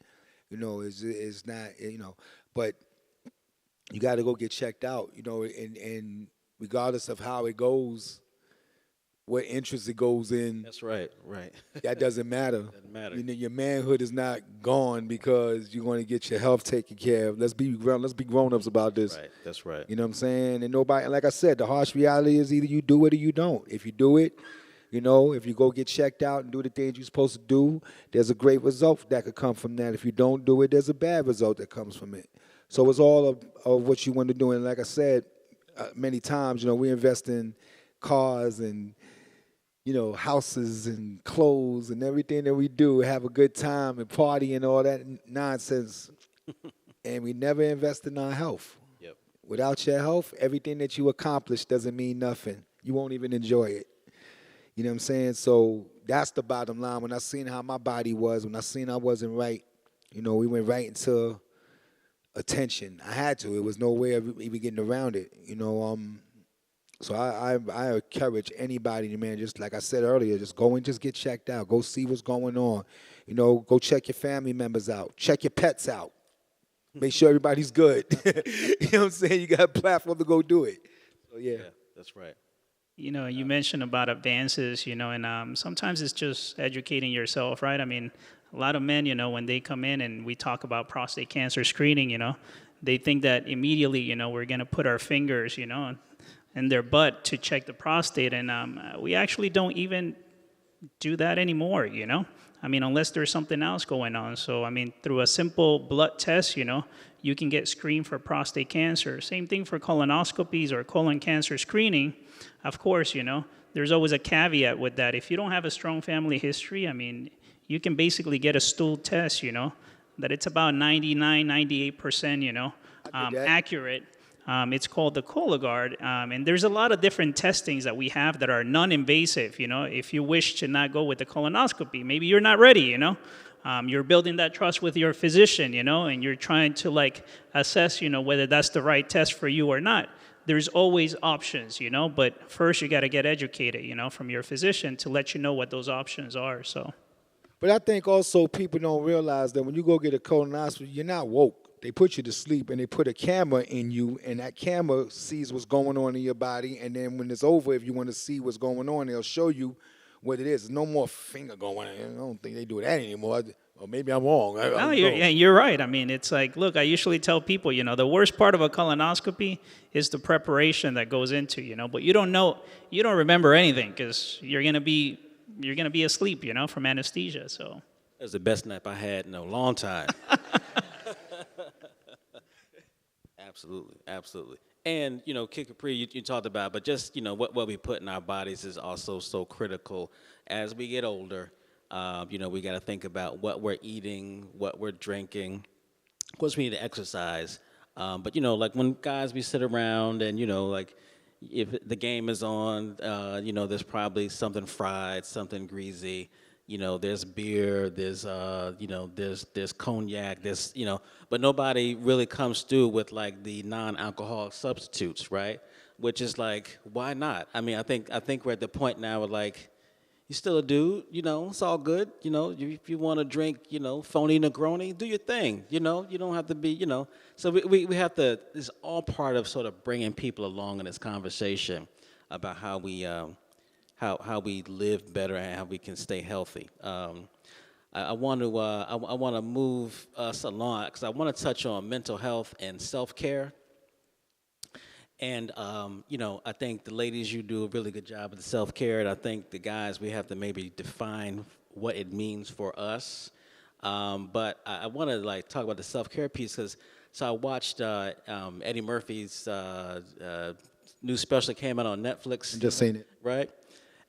is not, but you got to go get checked out, and regardless of how it goes, what interest it goes in. That's right, right. That doesn't matter. Doesn't matter. Your manhood is not gone because you're going to get your health taken care of. Let's be grown-ups about this. Right, that's right. You know what I'm saying? And nobody, like I said, the harsh reality is either you do it or you don't. If you do it, if you go get checked out and do the things you're supposed to do, there's a great result that could come from that. If you don't do it, there's a bad result that comes from it. So it's all of what you want to do. And like I said many times, we invest in cars and houses and clothes and everything that we do, have a good time and party and all that nonsense. And we never invest in our health. Yep. Without your health, everything that you accomplish doesn't mean nothing. You won't even enjoy it. You know what I'm saying? So that's the bottom line. When I seen how my body was, when I seen I wasn't right, we went right into attention. I had to. It was no way of even getting around it. So I encourage anybody, man, just like I said earlier, just go and just get checked out. Go see what's going on. Go check your family members out. Check your pets out. Make sure everybody's good. You know what I'm saying? You got a platform to go do it. So, yeah. That's right. You mentioned about advances, and sometimes it's just educating yourself, right? I mean, a lot of men, when they come in and we talk about prostate cancer screening, they think that immediately, we're going to put our fingers, in their butt to check the prostate, and we actually don't even do that anymore, I mean, unless there's something else going on. So, I mean, through a simple blood test, you can get screened for prostate cancer. Same thing for colonoscopies or colon cancer screening. Of course, there's always a caveat with that. If you don't have a strong family history, I mean, you can basically get a stool test, that it's about 99, 98%, accurate. It's called the Cologuard, and there's a lot of different testings that we have that are non-invasive. If you wish to not go with the colonoscopy, maybe you're not ready. You're building that trust with your physician, and you're trying to assess, whether that's the right test for you or not. There's always options, but first you got to get educated, from your physician to let you know what those options are. So. But I think also people don't realize that when you go get a colonoscopy, you're not woke. They put you to sleep, and they put a camera in you, and that camera sees what's going on in your body, and then when it's over, if you want to see what's going on, they'll show you what it is. There's no more finger going on. I don't think they do that anymore. Or maybe I'm wrong. I No, don't you're, know. yeah, you're right. I mean, it's like, look, I usually tell people, the worst part of a colonoscopy is the preparation that goes into, but you don't remember anything because you're gonna be asleep, from anesthesia. So That was the best nap I had in a long time. Absolutely, absolutely. And, Kid Capri, you talked about, but just, what we put in our bodies is also so critical as we get older. We got to think about what we're eating, what we're drinking. Of course, we need to exercise. But, like when guys, we sit around and, like if the game is on, there's probably something fried, something greasy. There's beer, there's cognac, but nobody really comes through with like the non-alcoholic substitutes, right? Which is like, why not? I mean, I think we're at the point now where like, you're still a dude, it's all good, if you want to drink, phony Negroni, do your thing, you don't have to be, So we have to, it's all part of sort of bringing people along in this conversation about how we live better and how we can stay healthy. I want to move us along because I want to touch on mental health and self-care. And, I think the ladies, you do a really good job with the self-care, and I think the guys, we have to maybe define what it means for us. But I want to, talk about the self-care piece because, so I watched Eddie Murphy's new special that came out on Netflix. Just seen it. Right?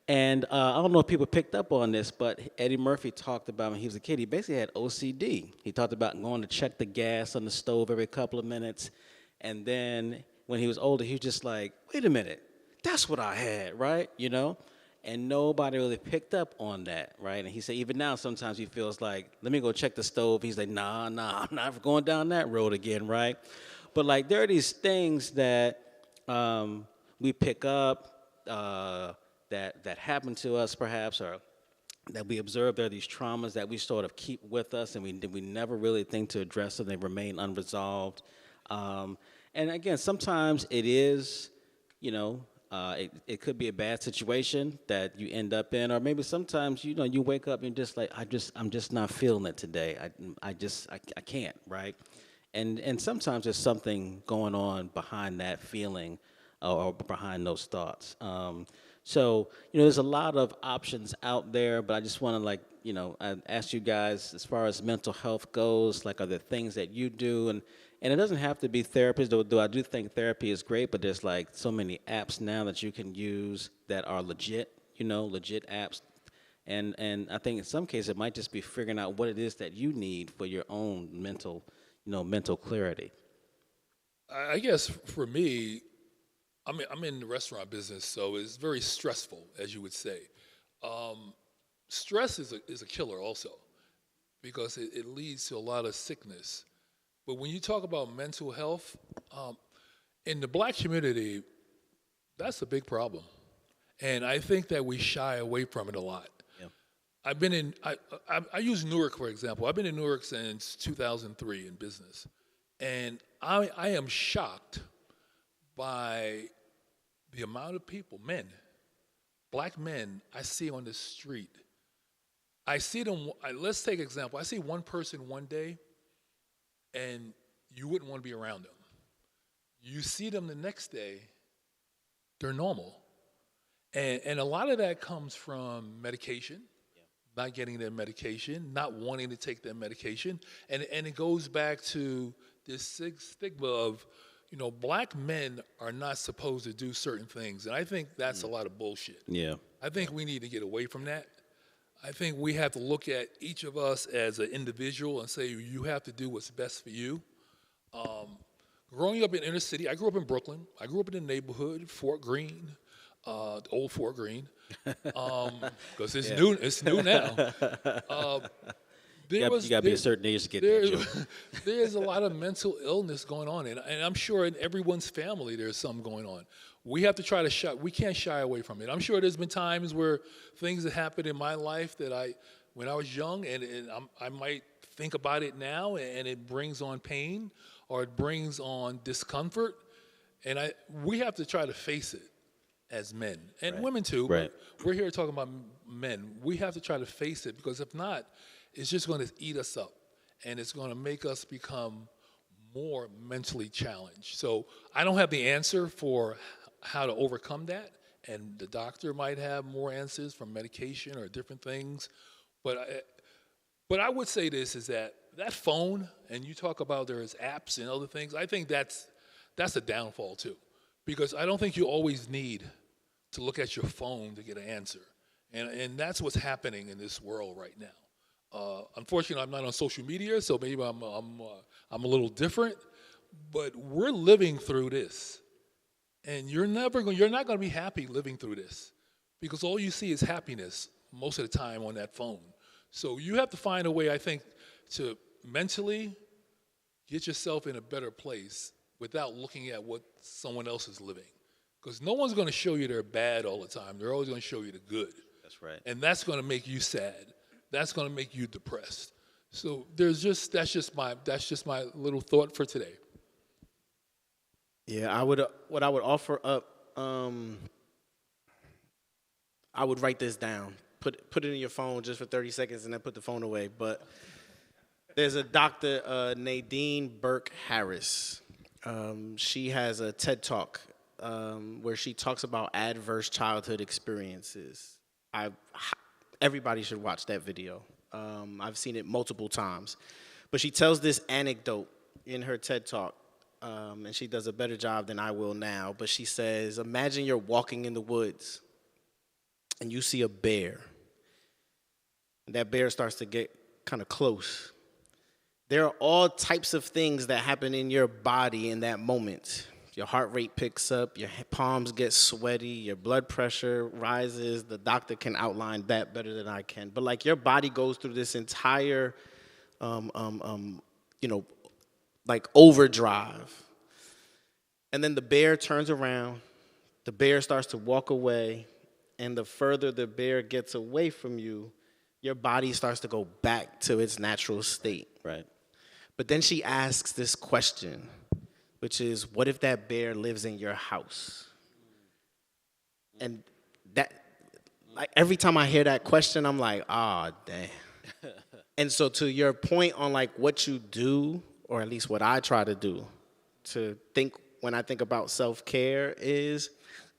And I don't know if people picked up on this, but Eddie Murphy talked about when he was a kid, he basically had OCD. He talked about going to check the gas on the stove every couple of minutes, and then when he was older, he was just like, wait a minute, that's what I had, right? And nobody really picked up on that, right? And he said even now sometimes he feels like, let me go check the stove. He's like, nah, I'm not going down that road again, right? But there are these things that we pick up that happen to us perhaps, or that we observe. There are these traumas that we sort of keep with us and we never really think to address them. They remain unresolved. And again, sometimes it is, it could be a bad situation that you end up in, or maybe sometimes, you wake up and just like, I'm just not feeling it today. I can't, right? And sometimes there's something going on behind that feeling or behind those thoughts. So, there's a lot of options out there, but I just want to I ask you guys, as far as mental health goes, are there things that you do? And it doesn't have to be therapists, though I do think therapy is great, but there's so many apps now that you can use that are legit, legit apps. And I think in some cases it might just be figuring out what it is that you need for your own mental clarity. I guess for me, I'm in the restaurant business, so it's very stressful, as you would say. Stress is a killer also, because it leads to a lot of sickness. But when you talk about mental health, in the black community, that's a big problem. And I think that we shy away from it a lot. Yeah. I've been in, I use Newark, for example. I've been in Newark since 2003 in business. And I am shocked by the amount of people, men, black men, I see on the street. I see them, let's take an example. I see one person one day, and you wouldn't want to be around them. You see them the next day, they're normal. And a lot of that comes from medication, not getting their medication, not wanting to take their medication. And it goes back to this stigma of, black men are not supposed to do certain things. And I think that's a lot of bullshit. Yeah. I think we need to get away from that. I think we have to look at each of us as an individual and say, you have to do what's best for you. Growing up in inner city, I grew up in Brooklyn. I grew up in the neighborhood, Fort Greene, the old Fort Greene, because it's new now. You got to be a certain age to get that. There's a lot of mental illness going on, and I'm sure in everyone's family there's something going on. We have to try to we can't shy away from it. I'm sure there's been times where things that happened in my life that when I was young, and I might think about it now, and it brings on pain or it brings on discomfort, and we have to try to face it as men and women too. Right. We're here talking about men. We have to try to face it, because if not, it's just going to eat us up, and it's going to make us become more mentally challenged. So I don't have the answer for how to overcome that, and the doctor might have more answers from medication or different things. But I would say this is that phone, and you talk about there's apps and other things, I think that's a downfall too. Because I don't think you always need to look at your phone to get an answer. And that's what's happening in this world right now. Unfortunately, I'm not on social media, so maybe I'm a little different. But we're living through this, and you're not going to be happy living through this, because all you see is happiness most of the time on that phone. So you have to find a way, I think, to mentally get yourself in a better place without looking at what someone else is living. Because no one's going to show you they're bad all the time. They're always going to show you the good. That's right. And that's going to make you sad. That's going to make you depressed. So that's just my little thought for today. Yeah, what I would offer up, I would write this down. Put it in your phone just for 30 seconds and then put the phone away. But there's a doctor, Nadine Burke Harris. She has a TED Talk where she talks about adverse childhood experiences. Everybody should watch that video. I've seen it multiple times. But she tells this anecdote in her TED Talk, and she does a better job than I will now. But she says, imagine you're walking in the woods and you see a bear. And that bear starts to get kind of close. There are all types of things that happen in your body in that moment. Your heart rate picks up, your palms get sweaty, your blood pressure rises. The doctor can outline that better than I can. But like your body goes through this entire, like overdrive. And then the bear turns around, the bear starts to walk away, and the further the bear gets away from you, your body starts to go back to its natural state. Right. But then she asks this question, which is, what if that bear lives in your house? And that, like, every time I hear that question, I'm like, ah, damn. And so to your point on like what you do, or at least what I try to do, to think when I think about self-care is,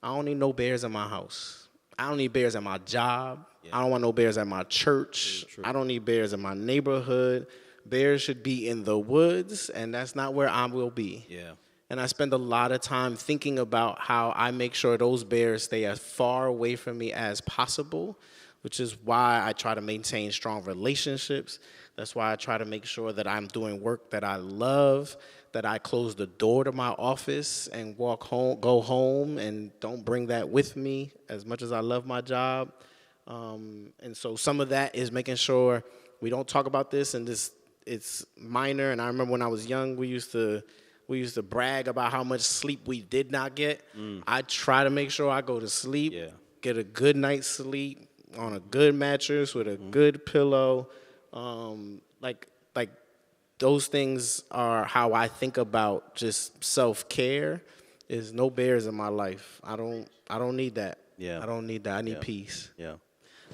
I don't need no bears in my house. I don't need bears at my job. Yeah. I don't want no bears at my church. I don't need bears in my neighborhood. Bears should be in the woods, and that's not where I will be. Yeah. And I spend a lot of time thinking about how I make sure those bears stay as far away from me as possible, which is why I try to maintain strong relationships. That's why I try to make sure that I'm doing work that I love, that I close the door to my office and walk home, go home, and don't bring that with me as much as I love my job. And so some of that is making sure we don't talk about this and this, it's minor. And I remember when I was young, we used to brag about how much sleep we did not get. I try to make sure I go to sleep, get a good night's sleep on a good mattress with a good pillow. Like those things are how I think about just self-care. Is no bears in my life. I don't need that. Yeah. I don't need that. I need peace. Yeah.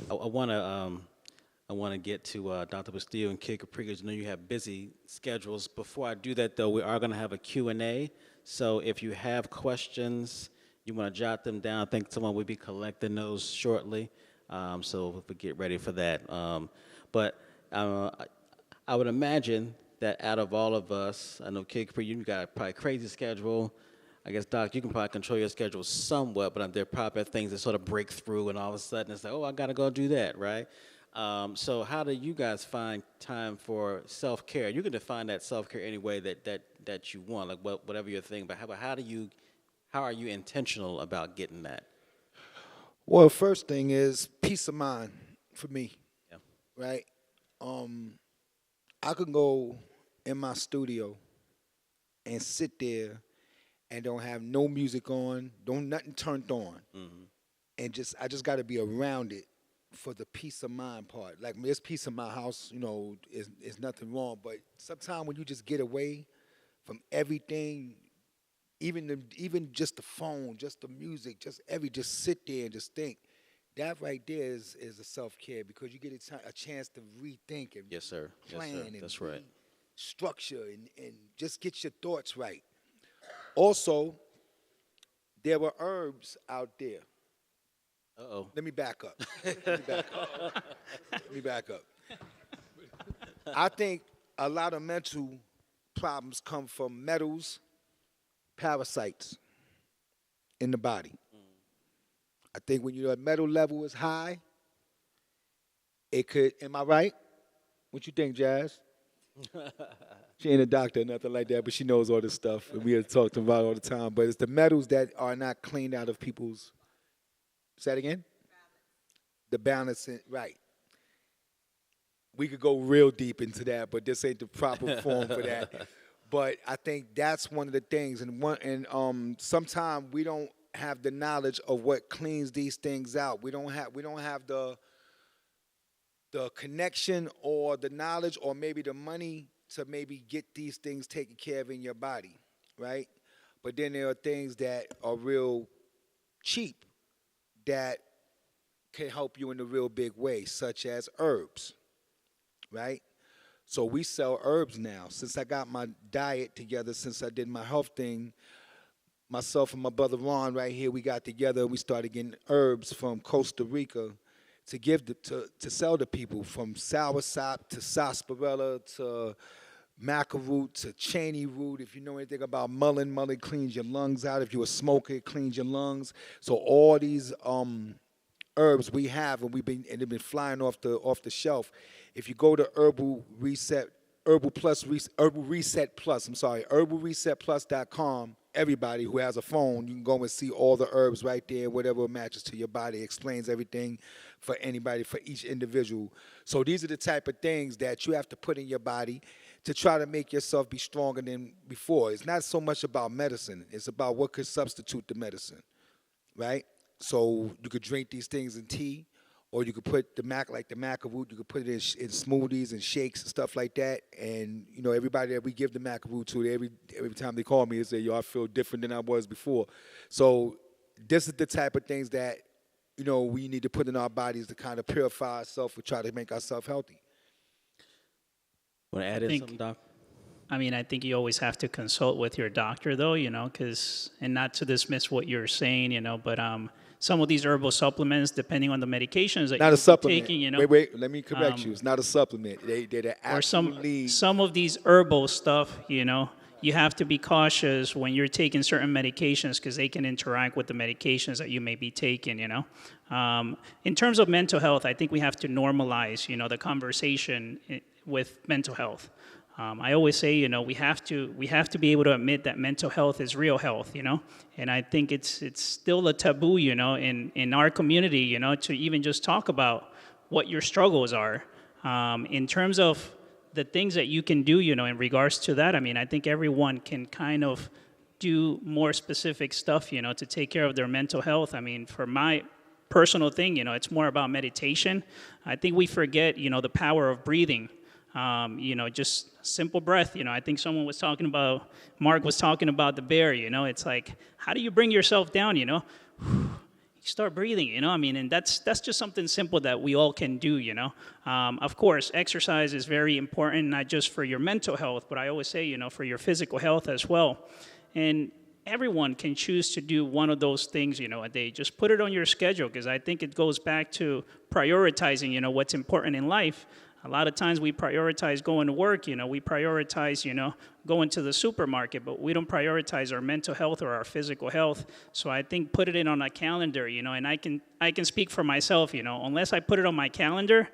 I want to get to Dr. Bastillo and Kid Capri, because I know you have busy schedules. Before I do that, though, we are going to have a Q&A. So if you have questions, you want to jot them down. I think someone will be collecting those shortly. So we get ready for that. But I would imagine that out of all of us, I know Kid Capri, you got probably a crazy schedule. I guess, Doc, you can probably control your schedule somewhat, but there are probably things that sort of break through, and all of a sudden it's like, oh, I got to go do that, right? So how do you guys find time for self-care? You can define that self-care any way that you want, like whatever your thing, but how are you intentional about getting that? Well, first thing is peace of mind for me, right? I can go in my studio and sit there and don't have no music on, nothing turned on, and I just got to be around it for the peace of mind part. Like, there's peace in my house, is nothing wrong, but sometimes when you just get away from everything, even just the phone, just the music, just sit there and just think, that right there is a self-care because you get a chance to rethink and Yes, sir. plan Yes, sir. and That's right. structure and just get your thoughts right. Also, there were herbs out there. Uh-oh. Let me back up. Let me back up. I think a lot of mental problems come from metals, parasites in the body. I think when your metal level is high, it could, am I right? What you think, Jazz? She ain't a doctor or nothing like that, but she knows all this stuff, and we have talked about it all the time. But it's the metals that are not cleaned out of people's, say that again? The balance, right. We could go real deep into that, but this ain't the proper form for that. But I think that's one of the things, and sometimes we don't have the knowledge of what cleans these things out. We don't have the connection or the knowledge or maybe the money to maybe get these things taken care of in your body, right? But then there are things that are real cheap that can help you in a real big way, such as herbs, right? So we sell herbs now. Since I got my diet together, since I did my health thing, myself and my brother Ron right here, we got together and we started getting herbs from Costa Rica to give to sell to people, from soursop to sarsaparilla to maca root to cheney root. If you know anything about mullein cleans your lungs out. If you're a smoker, it cleans your lungs. So all these herbs we have, and they've been flying off the shelf. If you go to herbalresetplus.com, everybody who has a phone, you can go and see all the herbs right there, whatever matches to your body. It explains everything for anybody, for each individual. So these are the type of things that you have to put in your body to try to make yourself be stronger than before. It's not so much about medicine. It's about what could substitute the medicine, right? So you could drink these things in tea, or you could put the maca root, you could put it in smoothies and shakes and stuff like that. And, you know, everybody that we give the maca root to, every time they call me, they say, yo, I feel different than I was before. So this is the type of things that, you know, we need to put in our bodies to kind of purify ourselves and try to make ourselves healthy. Want to add in something, Doc? I mean, I think you always have to consult with your doctor, though, you know, and not to dismiss what you're saying, you know, but some of these herbal supplements, depending on the medications that you're taking, you know. Wait, let me correct you. It's not a supplement. They're absolutely. Or some of these herbal stuff, you know, you have to be cautious when you're taking certain medications because they can interact with the medications that you may be taking, you know. In terms of mental health, I think we have to normalize, you know, the conversation with mental health. I always say, you know, we have to be able to admit that mental health is real health, you know, and I think it's still a taboo, you know, in our community, you know, to even just talk about what your struggles are. In terms of the things that you can do, you know, in regards to that, I mean, I think everyone can kind of do more specific stuff, you know, to take care of their mental health. I mean, for my personal thing, you know, it's more about meditation. I think we forget, you know, the power of breathing. You know, just simple breath. You know, I think Mark was talking about the bear, you know, it's like, how do you bring yourself down, you know? You start breathing, you know, I mean, and that's just something simple that we all can do, you know. Of course, exercise is very important, not just for your mental health, but I always say, you know, for your physical health as well. And everyone can choose to do one of those things, you know, a day. Just put it on your schedule, because I think it goes back to prioritizing, you know, what's important in life. A lot of times we prioritize going to work, you know, we prioritize, you know, going to the supermarket, but we don't prioritize our mental health or our physical health. So I think put it in on a calendar, you know, and I can speak for myself, you know, unless I put it on my calendar,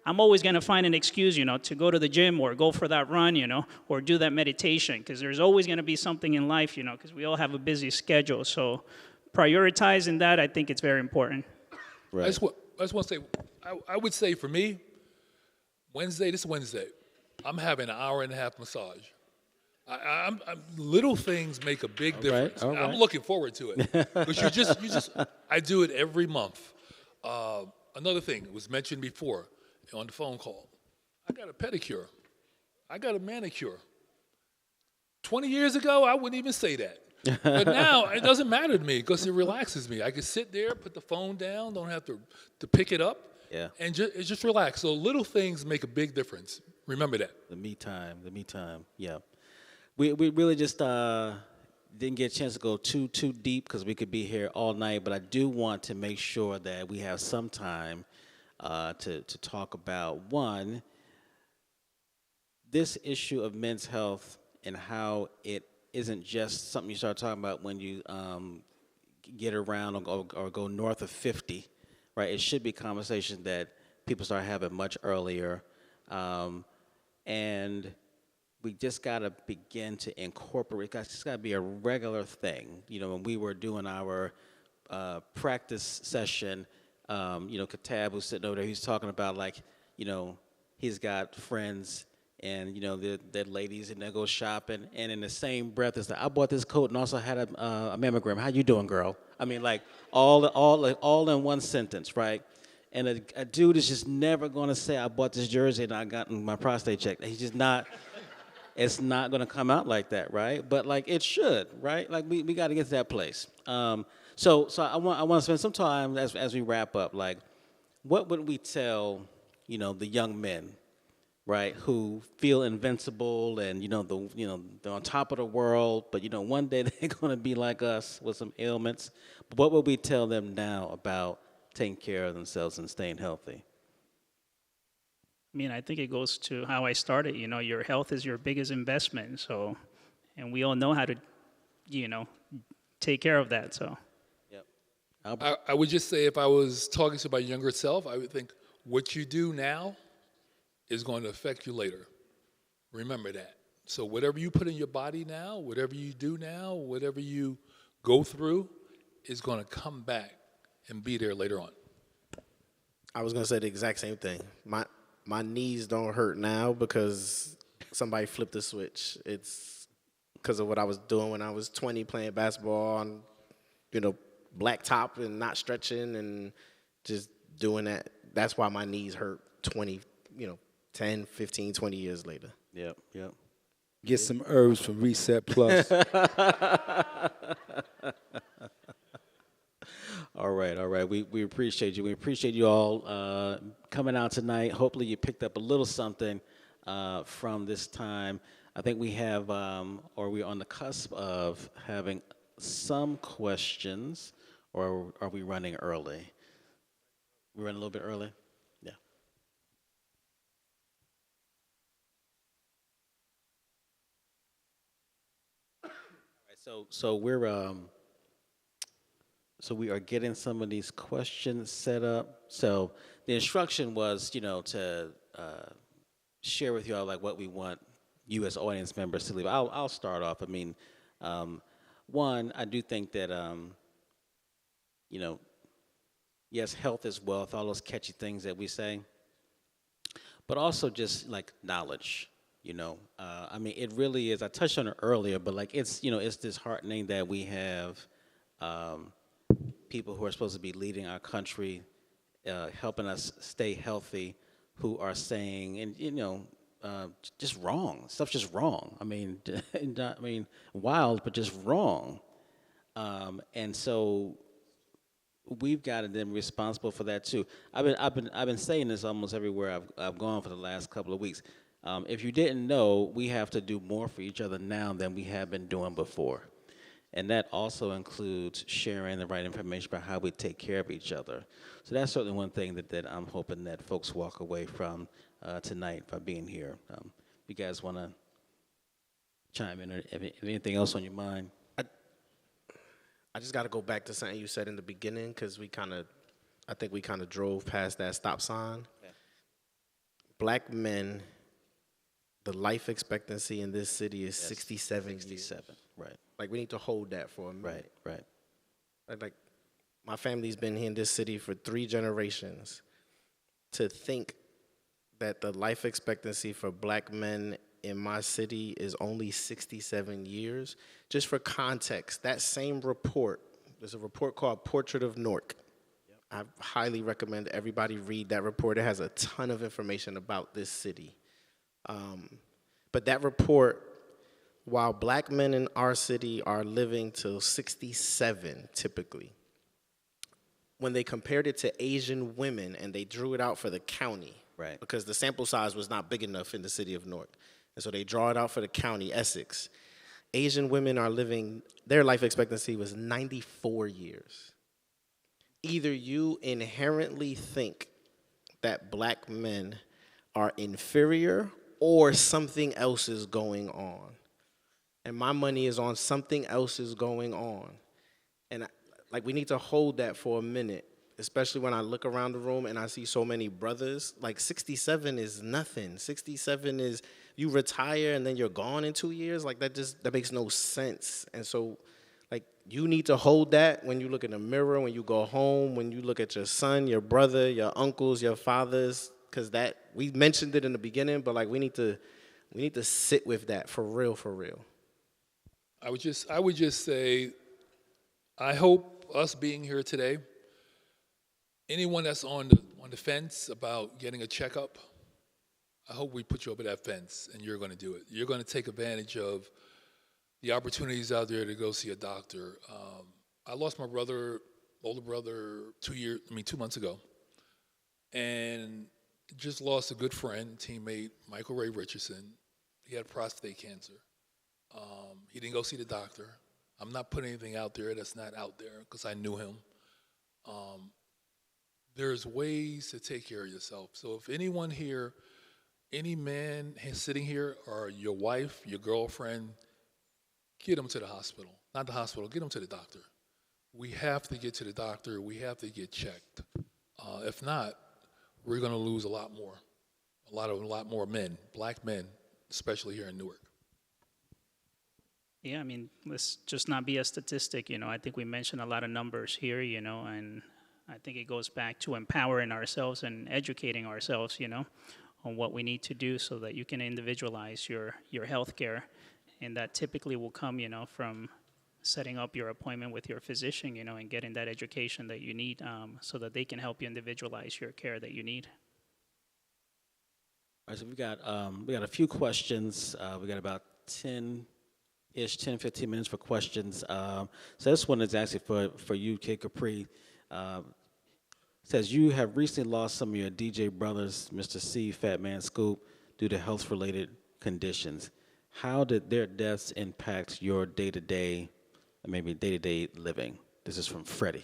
I'm always going to find an excuse, you know, to go to the gym or go for that run, you know, or do that meditation, because there's always going to be something in life, you know, because we all have a busy schedule. So prioritizing that, I think it's very important. Right. I just want to say, I would say for me, this Wednesday, I'm having an hour-and-a-half massage. Little things make a big difference. All right. I'm looking forward to it. Because I do it every month. Another thing, it was mentioned before on the phone call. I got a pedicure. I got a manicure. 20 years ago, I wouldn't even say that. But now it doesn't matter to me because it relaxes me. I can sit there, put the phone down, don't have to pick it up, and just relax. So little things make a big difference. Remember that. The me time, yeah. We really just didn't get a chance to go too deep because we could be here all night, but I do want to make sure that we have some time to talk about, one, this issue of men's health and how it isn't just something you start talking about when you get around or go north of 50, right? It should be conversations that people start having much earlier. And we just got to begin to incorporate, it's just got to be a regular thing. You know, when we were doing our practice session, you know, Katab was sitting over there, he's talking about, like, you know, he's got friends and, you know, they're ladies and they go shopping, and in the same breath it's like, I bought this coat and also had a mammogram. How you doing, girl? I mean, like, all in one sentence, right? And a dude is just never going to say, I bought this jersey and I got my prostate checked. He's just not, it's not going to come out like that, right? But, like, it should, right? Like, we got to get to that place. So I want to spend some time as we wrap up, like, what would we tell, you know, the young men, right, who feel invincible and, you know, they're on top of the world, but, you know, one day they're going to be like us with some ailments. But what would we tell them now about taking care of themselves and staying healthy? I mean, I think it goes to how I started. You know, your health is your biggest investment. So, and we all know how to, you know, take care of that. So, yep. I would just say, if I was talking to my younger self, I would think, what you do now is going to affect you later. Remember that. So whatever you put in your body now, whatever you do now, whatever you go through is going to come back and be there later on. I was going to say the exact same thing. My knees don't hurt now because somebody flipped the switch. It's because of what I was doing when I was 20, playing basketball on, you know, black top and not stretching and just doing that. That's why my knees hurt 20, you know, 10, 15, 20 years later. Yep. Get some herbs from Reset Plus. All right. We appreciate you. We appreciate you all coming out tonight. Hopefully you picked up a little something from this time. I think we have, or we're on the cusp of having some questions, or are we running early? We're running a little bit early? Yeah. All right, so we are getting some of these questions set up. So the instruction was, you know, to share with you all, like, what we want you as audience members to leave. I'll start off. I mean, one, I do think that, you know, yes, health is wealth, all those catchy things that we say, but also just, like, knowledge, you know. I mean, it really is. I touched on it earlier, but, like, it's, you know, it's disheartening that we have people who are supposed to be leading our country, helping us stay healthy, who are saying, and, you know, just wrong. Stuff's just wrong. I mean, wild, but just wrong. And so we've got to then be responsible for that too. I've been saying this almost everywhere I've gone for the last couple of weeks. If you didn't know, we have to do more for each other now than we have been doing before. And that also includes sharing the right information about how we take care of each other. So that's certainly one thing that I'm hoping that folks walk away from tonight by being here. If you guys want to chime in, or if anything else on your mind. I just got to go back to something you said in the beginning, because I think we kind of drove past that stop sign. Okay. Black men, the life expectancy in this city is 67 years. 67, right. Like, we need to hold that for a minute. Right. Like, my family's been here in this city for 3 generations. To think that the life expectancy for black men in my city is only 67 years. Just for context, that same report, there's a report called Portrait of Newark. Yep. I highly recommend everybody read that report. It has a ton of information about this city. But that report while black men in our city are living till 67 typically, when they compared it to Asian women and they drew it out for the county, Right. because the sample size was not big enough in the city of Newark, and so they draw it out for the county, Essex, Asian women are living, their life expectancy was 94 years. Either you inherently think that black men are inferior or something else is going on. And my money is on something else is going on. And we need to hold that for a minute, especially when I look around the room and I see so many brothers. 67 is nothing. 67 is, you retire and then you're gone in 2 years. That makes no sense. And so, you need to hold that when you look in the mirror, when you go home, when you look at your son, your brother, your uncles, your fathers, because we mentioned it in the beginning, but we need to sit with that for real, for real. I would just say, I hope us being here today, anyone that's on the fence about getting a checkup, I hope we put you over that fence and you're going to do it. You're going to take advantage of the opportunities out there to go see a doctor. I lost my older brother 2 months ago, and just lost a good friend, teammate, Michael Ray Richardson. He had prostate cancer. He didn't go see the doctor. I'm not putting anything out there that's not out there because I knew him. There's ways to take care of yourself. So if anyone here, any man sitting here, or your wife, your girlfriend, get them to the hospital. Not the hospital, get them to the doctor. We have to get to the doctor. We have to get checked. If not, we're going to lose a lot more men, black men, especially here in Newark. Yeah, I mean, let's just not be a statistic, I think we mentioned a lot of numbers here, and I think it goes back to empowering ourselves and educating ourselves, on what we need to do so that you can individualize your health care. And that typically will come, from setting up your appointment with your physician, and getting that education that you need so that they can help you individualize your care that you need. All right, so we got a few questions. We got about 10, 15 minutes for questions. So this one is actually for you, Kid Capri. Says you have recently lost some of your DJ brothers, Mr. C, Fat Man Scoop, due to health-related conditions. How did their deaths impact your day-to-day living? This is from Freddie.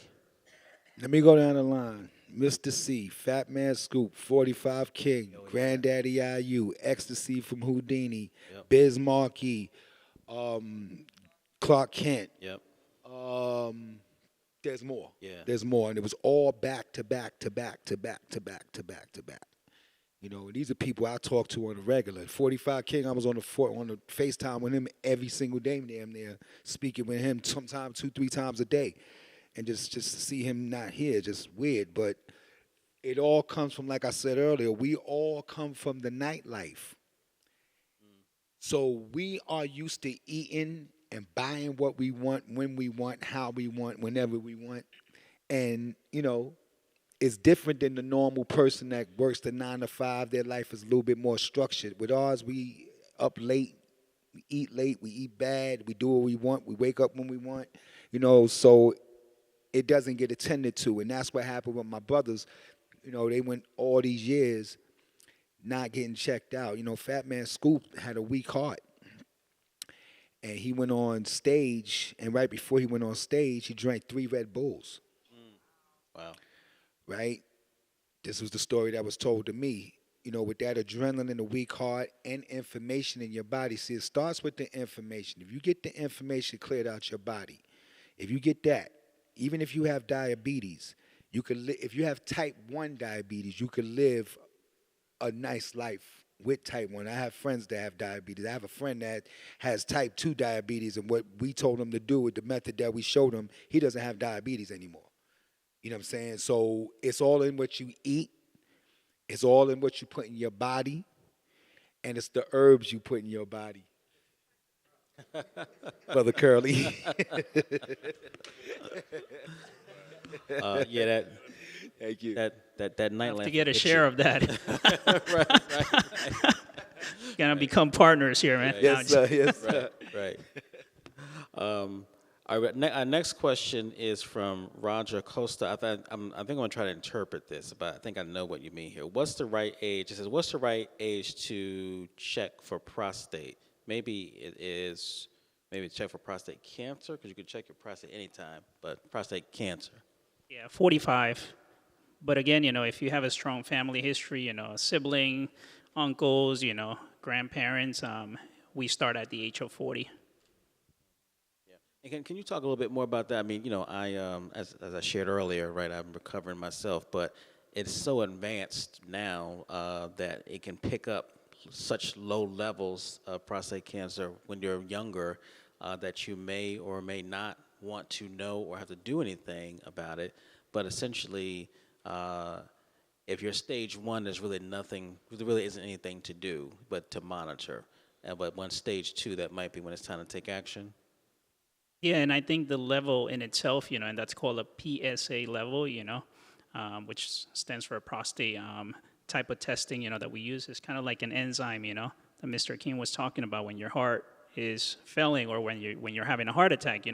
Let me go down the line. Mr. C, Fat Man Scoop, 45 King, Granddaddy IU, Ecstasy from Houdini, Yep. Biz Markie, Clark Kent. Yep. There's more. Yeah. There's more. And it was all back to back to back to back to back to back to back. These are people I talk to on a regular. 45 King, I was on the FaceTime with him every single day, damn near, speaking with him sometimes 2-3 times a day. And just to see him not here, just weird. But it all comes from, like I said earlier, we all come from the nightlife. So we are used to eating and buying what we want, when we want, how we want, whenever we want. And, it's different than the normal person that works the 9 to 5. Their life is a little bit more structured. With ours, we up late, we eat bad, we do what we want, we wake up when we want, so it doesn't get attended to. And that's what happened with my brothers. They went all these years not getting checked out. Fat Man Scoop had a weak heart. And he went on stage, and right before he went on stage, he drank 3 Red Bulls. Wow. Right? This was the story that was told to me. With that adrenaline and the weak heart and information in your body. See, it starts with the information. If you get the information cleared out your body, if you get that, even if you have diabetes, you could if you have type 1 diabetes, you could live a nice life with type 1. I have friends that have diabetes. I have a friend that has type 2 diabetes, and what we told him to do with the method that we showed him, he doesn't have diabetes anymore. You know what I'm saying? So it's all in what you eat. It's all in what you put in your body. And it's the herbs you put in your body. Brother Curly. That. Thank you. That nightlife. To get a share of that. gonna become partners here, man. Yes, sir. Yes, sir. Right. Our next question is from Roger Costa. I think I'm gonna try to interpret this, but I think I know what you mean here. What's the right age? It says, what's the right age to check for prostate? Maybe check for prostate cancer, because you can check your prostate anytime, but prostate cancer. Yeah, 45. But again, if you have a strong family history, a sibling, uncles, grandparents, we start at the age of 40. Yeah. And can you talk a little bit more about that? I mean, I as I shared earlier, right? I'm recovering myself, but it's so advanced now that it can pick up such low levels of prostate cancer when you're younger that you may or may not want to know or have to do anything about it. But essentially, if you're stage 1, there's really nothing, there really isn't anything to do but to monitor. But when stage 2, that might be when it's time to take action. Yeah, and I think the level in itself, and that's called a PSA level, which stands for a prostate type of testing, that we use. Is kind of like an enzyme, that Mr. King was talking about when your heart is failing or when you're having a heart attack,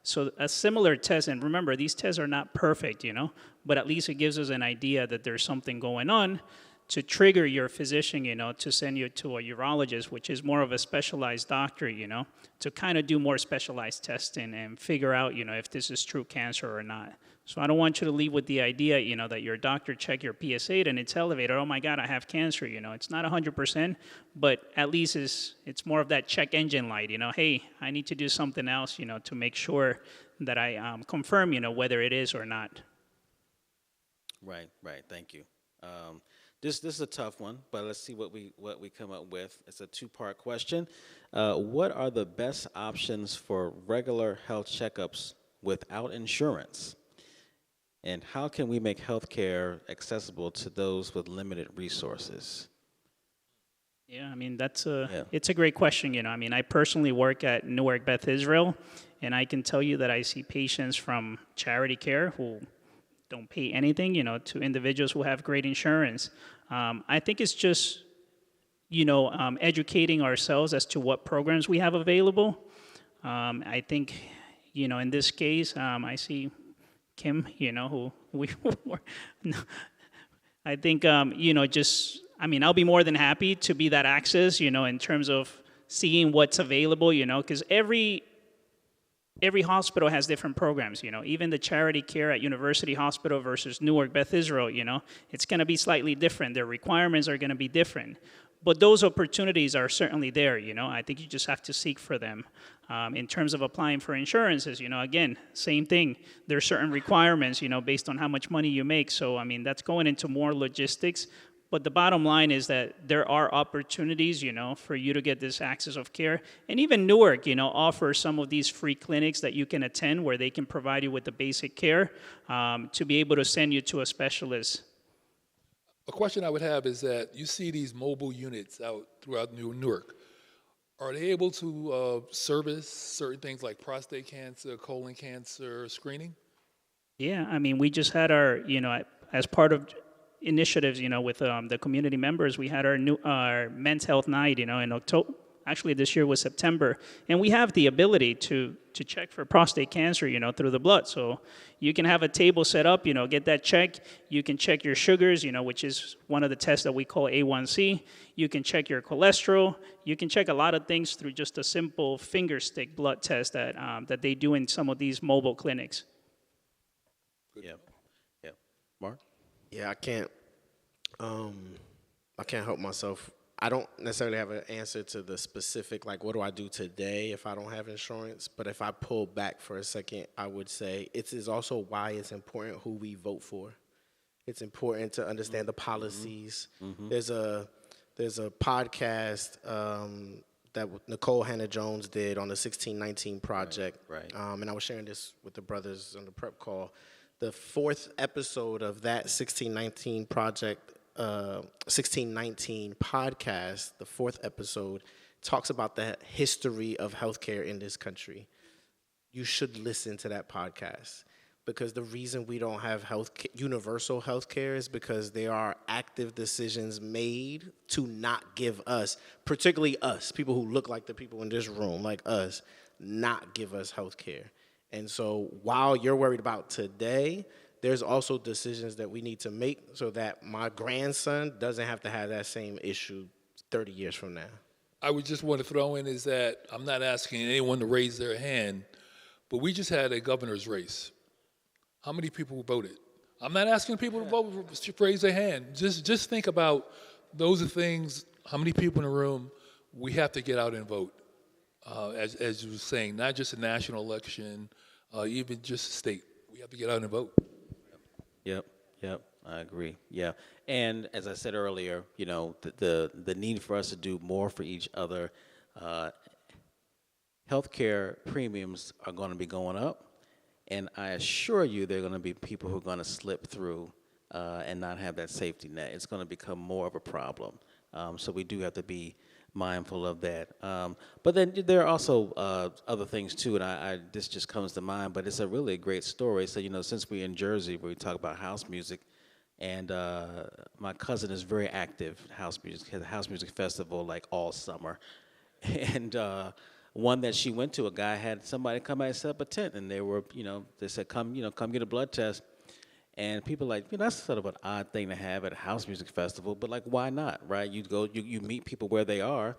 So a similar test, and remember, these tests are not perfect, but at least it gives us an idea that there's something going on to trigger your physician, to send you to a urologist, which is more of a specialized doctor, to kind of do more specialized testing and figure out, if this is true cancer or not. So I don't want you to leave with the idea, that your doctor checked your PSA and it's elevated. Oh my God, I have cancer. It's not 100%, but at least it's more of that check engine light. Hey, I need to do something else. To make sure that I confirm, whether it is or not. Right. Thank you. This is a tough one, but let's see what we come up with. It's a 2-part question. What are the best options for regular health checkups without insurance? And how can we make healthcare accessible to those with limited resources? Yeah, I mean, it's a great question. I personally work at Newark Beth Israel, and I can tell you that I see patients from charity care who don't pay anything, to individuals who have great insurance. I think it's just, educating ourselves as to what programs we have available. I think, in this case, I see Kim, who we were. I think, I'll be more than happy to be that access, in terms of seeing what's available, because every hospital has different programs, Even the charity care at University Hospital versus Newark Beth Israel, it's going to be slightly different. Their requirements are going to be different. But those opportunities are certainly there, I think you just have to seek for them. In terms of applying for insurances, again, same thing. There are certain requirements, based on how much money you make. So, that's going into more logistics. But the bottom line is that there are opportunities, for you to get this access of care. And even Newark, offers some of these free clinics that you can attend where they can provide you with the basic care to be able to send you to a specialist. A question I would have is that you see these mobile units out throughout Newark. Are they able to service certain things like prostate cancer, colon cancer screening? Yeah, we just had our, as part of initiatives, with the community members, we had our men's health night, in October. Actually, this year was September, and we have the ability to check for prostate cancer, through the blood. So you can have a table set up, get that checked. You can check your sugars, which is one of the tests that we call A1C. You can check your cholesterol. You can check a lot of things through just a simple finger stick blood test that they do in some of these mobile clinics. Yeah. Mark? Yeah, I can't help myself. I don't necessarily have an answer to the specific, like, what do I do today if I don't have insurance? But if I pull back for a second, I would say it is also why it's important who we vote for. It's important to understand the policies. Mm-hmm. There's a podcast that Nicole Hannah-Jones did on the 1619 Project. Right. And I was sharing this with the brothers on the prep call. The 4th episode of that 1619 Project 1619 podcast, the 4th episode, talks about the history of healthcare in this country. You should listen to that podcast because the reason we don't have universal health care is because there are active decisions made to not give us, particularly us, people who look like the people in this room, like us, not give us health care. And so while you're worried about today, there's also decisions that we need to make so that my grandson doesn't have to have that same issue 30 years from now. I would just want to throw in is that I'm not asking anyone to raise their hand, but we just had a governor's race. How many people voted? I'm not asking people to vote, raise their hand. Just think about those are things, how many people in the room, we have to get out and vote. As you were saying, not just a national election, even just a state. We have to get out and vote. Yep, I agree. Yeah, and as I said earlier, you know, the need for us to do more for each other. Healthcare premiums are going to be going up, and I assure you, there are going to be people who are going to slip through and not have that safety net. It's going to become more of a problem. So we do have to be mindful of that. But then there are also other things too, and this just comes to mind, but it's a really great story. So, you know, since we're in Jersey, where we talk about house music, and my cousin is very active, house music, has a house music festival like all summer. And one that she went to, a guy had somebody come out and set up a tent, and they were, you know, they said, come get a blood test. And people are like, you know, that's sort of an odd thing to have at a house music festival, but like, why not, right? You go, you meet people where they are.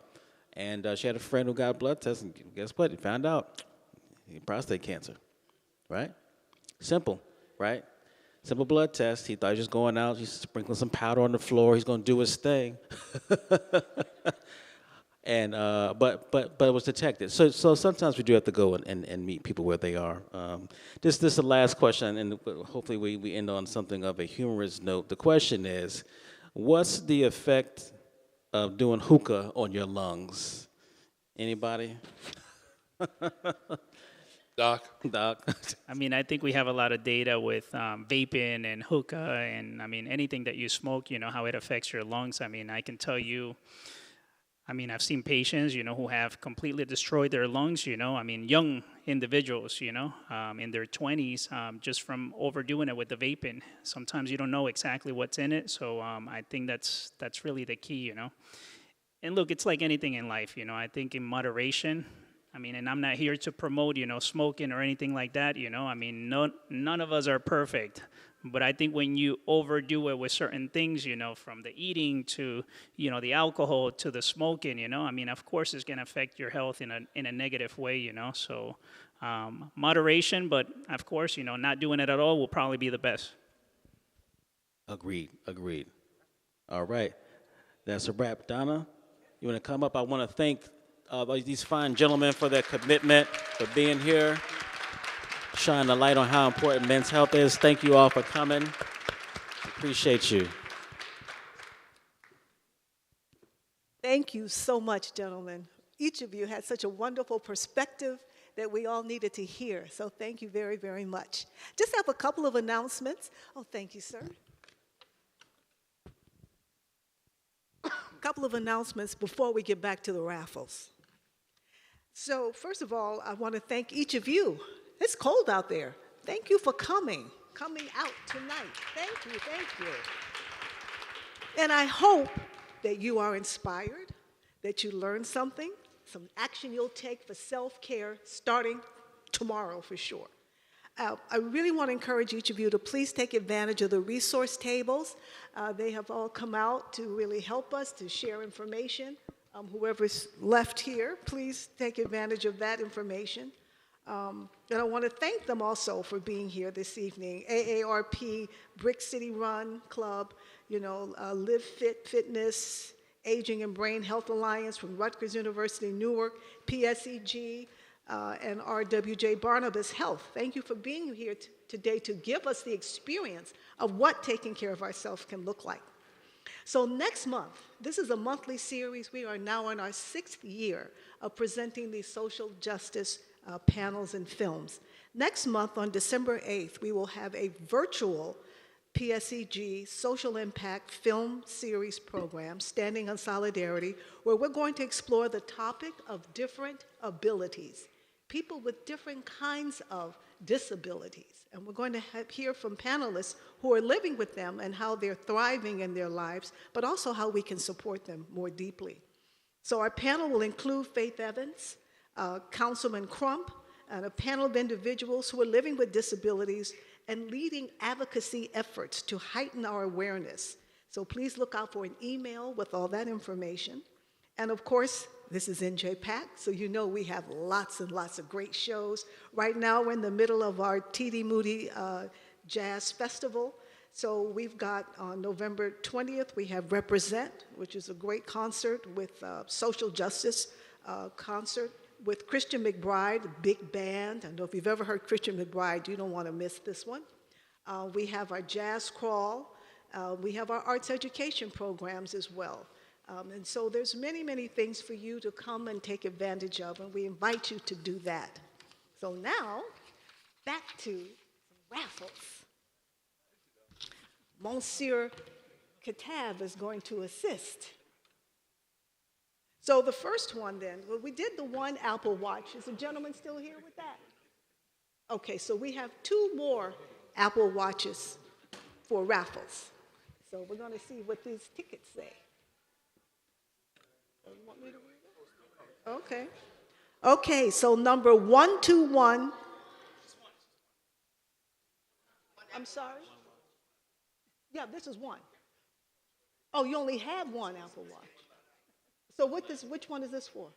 And she had a friend who got a blood test, and guess what? He found out he had prostate cancer, right? Simple, right? Simple blood test. He thought he was just going out, he's sprinkling some powder on the floor, he's going to do his thing. And but it was detected. So sometimes we do have to go and meet people where they are. This is the last question, and hopefully we end on something of a humorous note. The question is, what's the effect of doing hookah on your lungs? Anybody? Doc? I mean, I think we have a lot of data with vaping and hookah, and I mean, anything that you smoke, you know, how it affects your lungs. I mean, I can tell you, I mean, I've seen patients, you know, who have completely destroyed their lungs, you know, I mean, young individuals, you know, in their 20s, just from overdoing it with the vaping. Sometimes you don't know exactly what's in it, so I think that's really the key, you know. And look, it's like anything in life, you know, I think in moderation. I mean, and I'm not here to promote, you know, smoking or anything like that, you know. I mean, none of us are perfect. But I think when you overdo it with certain things, you know, from the eating to, you know, the alcohol to the smoking, you know, I mean, of course, it's going to affect your health in a negative way, you know. So moderation, but of course, you know, not doing it at all will probably be the best. Agreed. All right. That's a wrap. Donna, you want to come up? I want to thank these fine gentlemen for their commitment, for being here, shine the light on how important men's health is. Thank you all for coming. Appreciate you. Thank you so much, gentlemen. Each of you had such a wonderful perspective that we all needed to hear. So thank you very, very much. Just have a couple of announcements. Oh, thank you, sir. A couple of announcements before we get back to the raffles. So first of all, I want to thank each of you. It's cold out there. Thank you for coming out tonight. Thank you. And I hope that you are inspired, that you learned something, some action you'll take for self-care starting tomorrow for sure. I really want to encourage each of you to please take advantage of the resource tables. They have all come out to really help us to share information. Whoever's left here, please take advantage of that information. And I want to thank them also for being here this evening. AARP, Brick City Run Club, you know, LivFit Fitness, Aging and Brain Health Alliance from Rutgers University-Newark, PSEG, and RWJBarnabas Health. Thank you for being here today to give us the experience of what taking care of ourselves can look like. So next month, this is a monthly series. We are now in our 6th year of presenting these social justice panels and films. Next month, on December 8th, we will have a virtual PSEG Social Impact Film Series program, Standing on Solidarity, where we're going to explore the topic of different abilities. people with different kinds of disabilities. And we're going to hear from panelists who are living with them and how they're thriving in their lives, but also how we can support them more deeply. So our panel will include Faith Evans, Councilman Crump, and a panel of individuals who are living with disabilities and leading advocacy efforts to heighten our awareness. So please look out for an email with all that information. And of course, this is NJPAC, so you know we have lots and lots of great shows. Right now, we're in the middle of our T.D. Moody Jazz Festival. So we've got on November 20th, we have Represent, which is a great concert with social justice concert with Christian McBride, big band. I know if you've ever heard Christian McBride, you don't want to miss this one. We have our jazz crawl. We have our arts education programs as well. And so there's many, many things for you to come and take advantage of, and we invite you to do that. So now, back to raffles. Monsieur Katab is going to assist. So the first one then, well, we did the one Apple Watch. Is the gentleman still here with that? Okay, so we have 2 more Apple Watches for raffles. So we're going to see what these tickets say. You want me to read it? Okay. Okay, so number 121. I'm sorry? Yeah, this is one. Oh, you only have one Apple Watch. So which one is this for?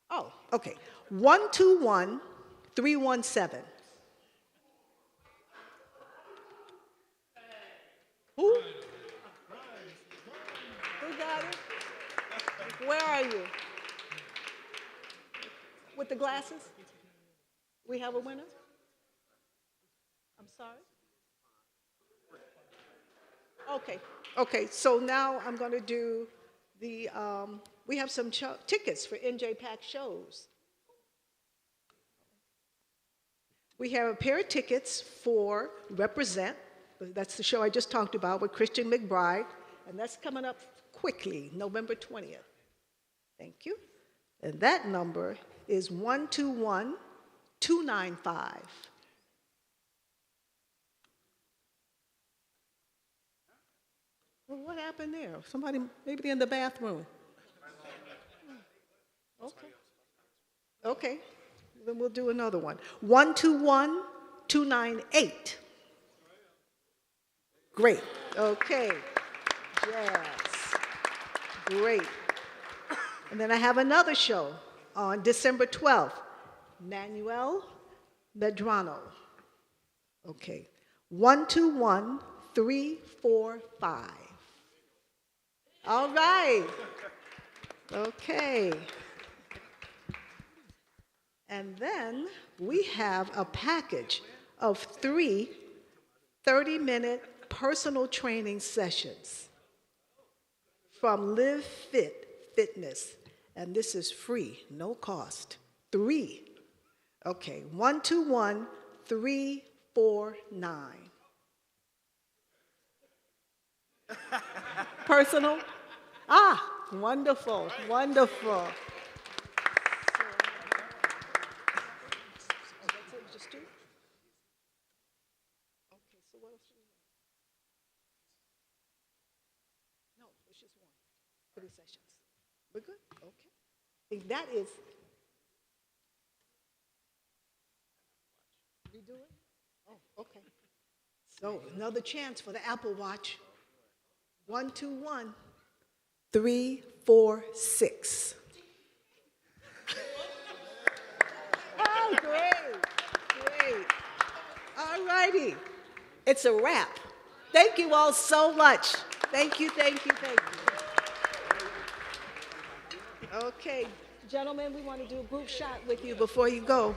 Oh, okay. 121317. Who? Who got it? Where are you? With the glasses? We have a winner? I'm sorry? Okay, so now I'm going to do the, we have some tickets for NJPAC shows. We have a pair of tickets for Represent. That's the show I just talked about with Christian McBride, and that's coming up quickly, November 20th. Thank you. And that number is 121295. Well, what happened there? Somebody, maybe in the bathroom. Okay. Okay. Then we'll do another one. 121298. Great. Okay. Yes. Great. And then I have another show on December 12th. Manuel Medrano. Okay. 121345. All right. Okay. And then we have a package of 3 30-minute personal training sessions from LivFit Fitness. And this is free, no cost. 3. Okay, 121349. Personal? Ah, wonderful, wonderful. Just 2? Okay, so what else do you want? No, it's just 1. 3 sessions. We're good? Okay. I think that is. You do it? Oh, okay. So another chance for the Apple Watch. 121346. Oh, great, great. All righty. It's a wrap. Thank you all so much. Thank you, thank you, thank you. Okay, gentlemen, we want to do a group shot with you before you go.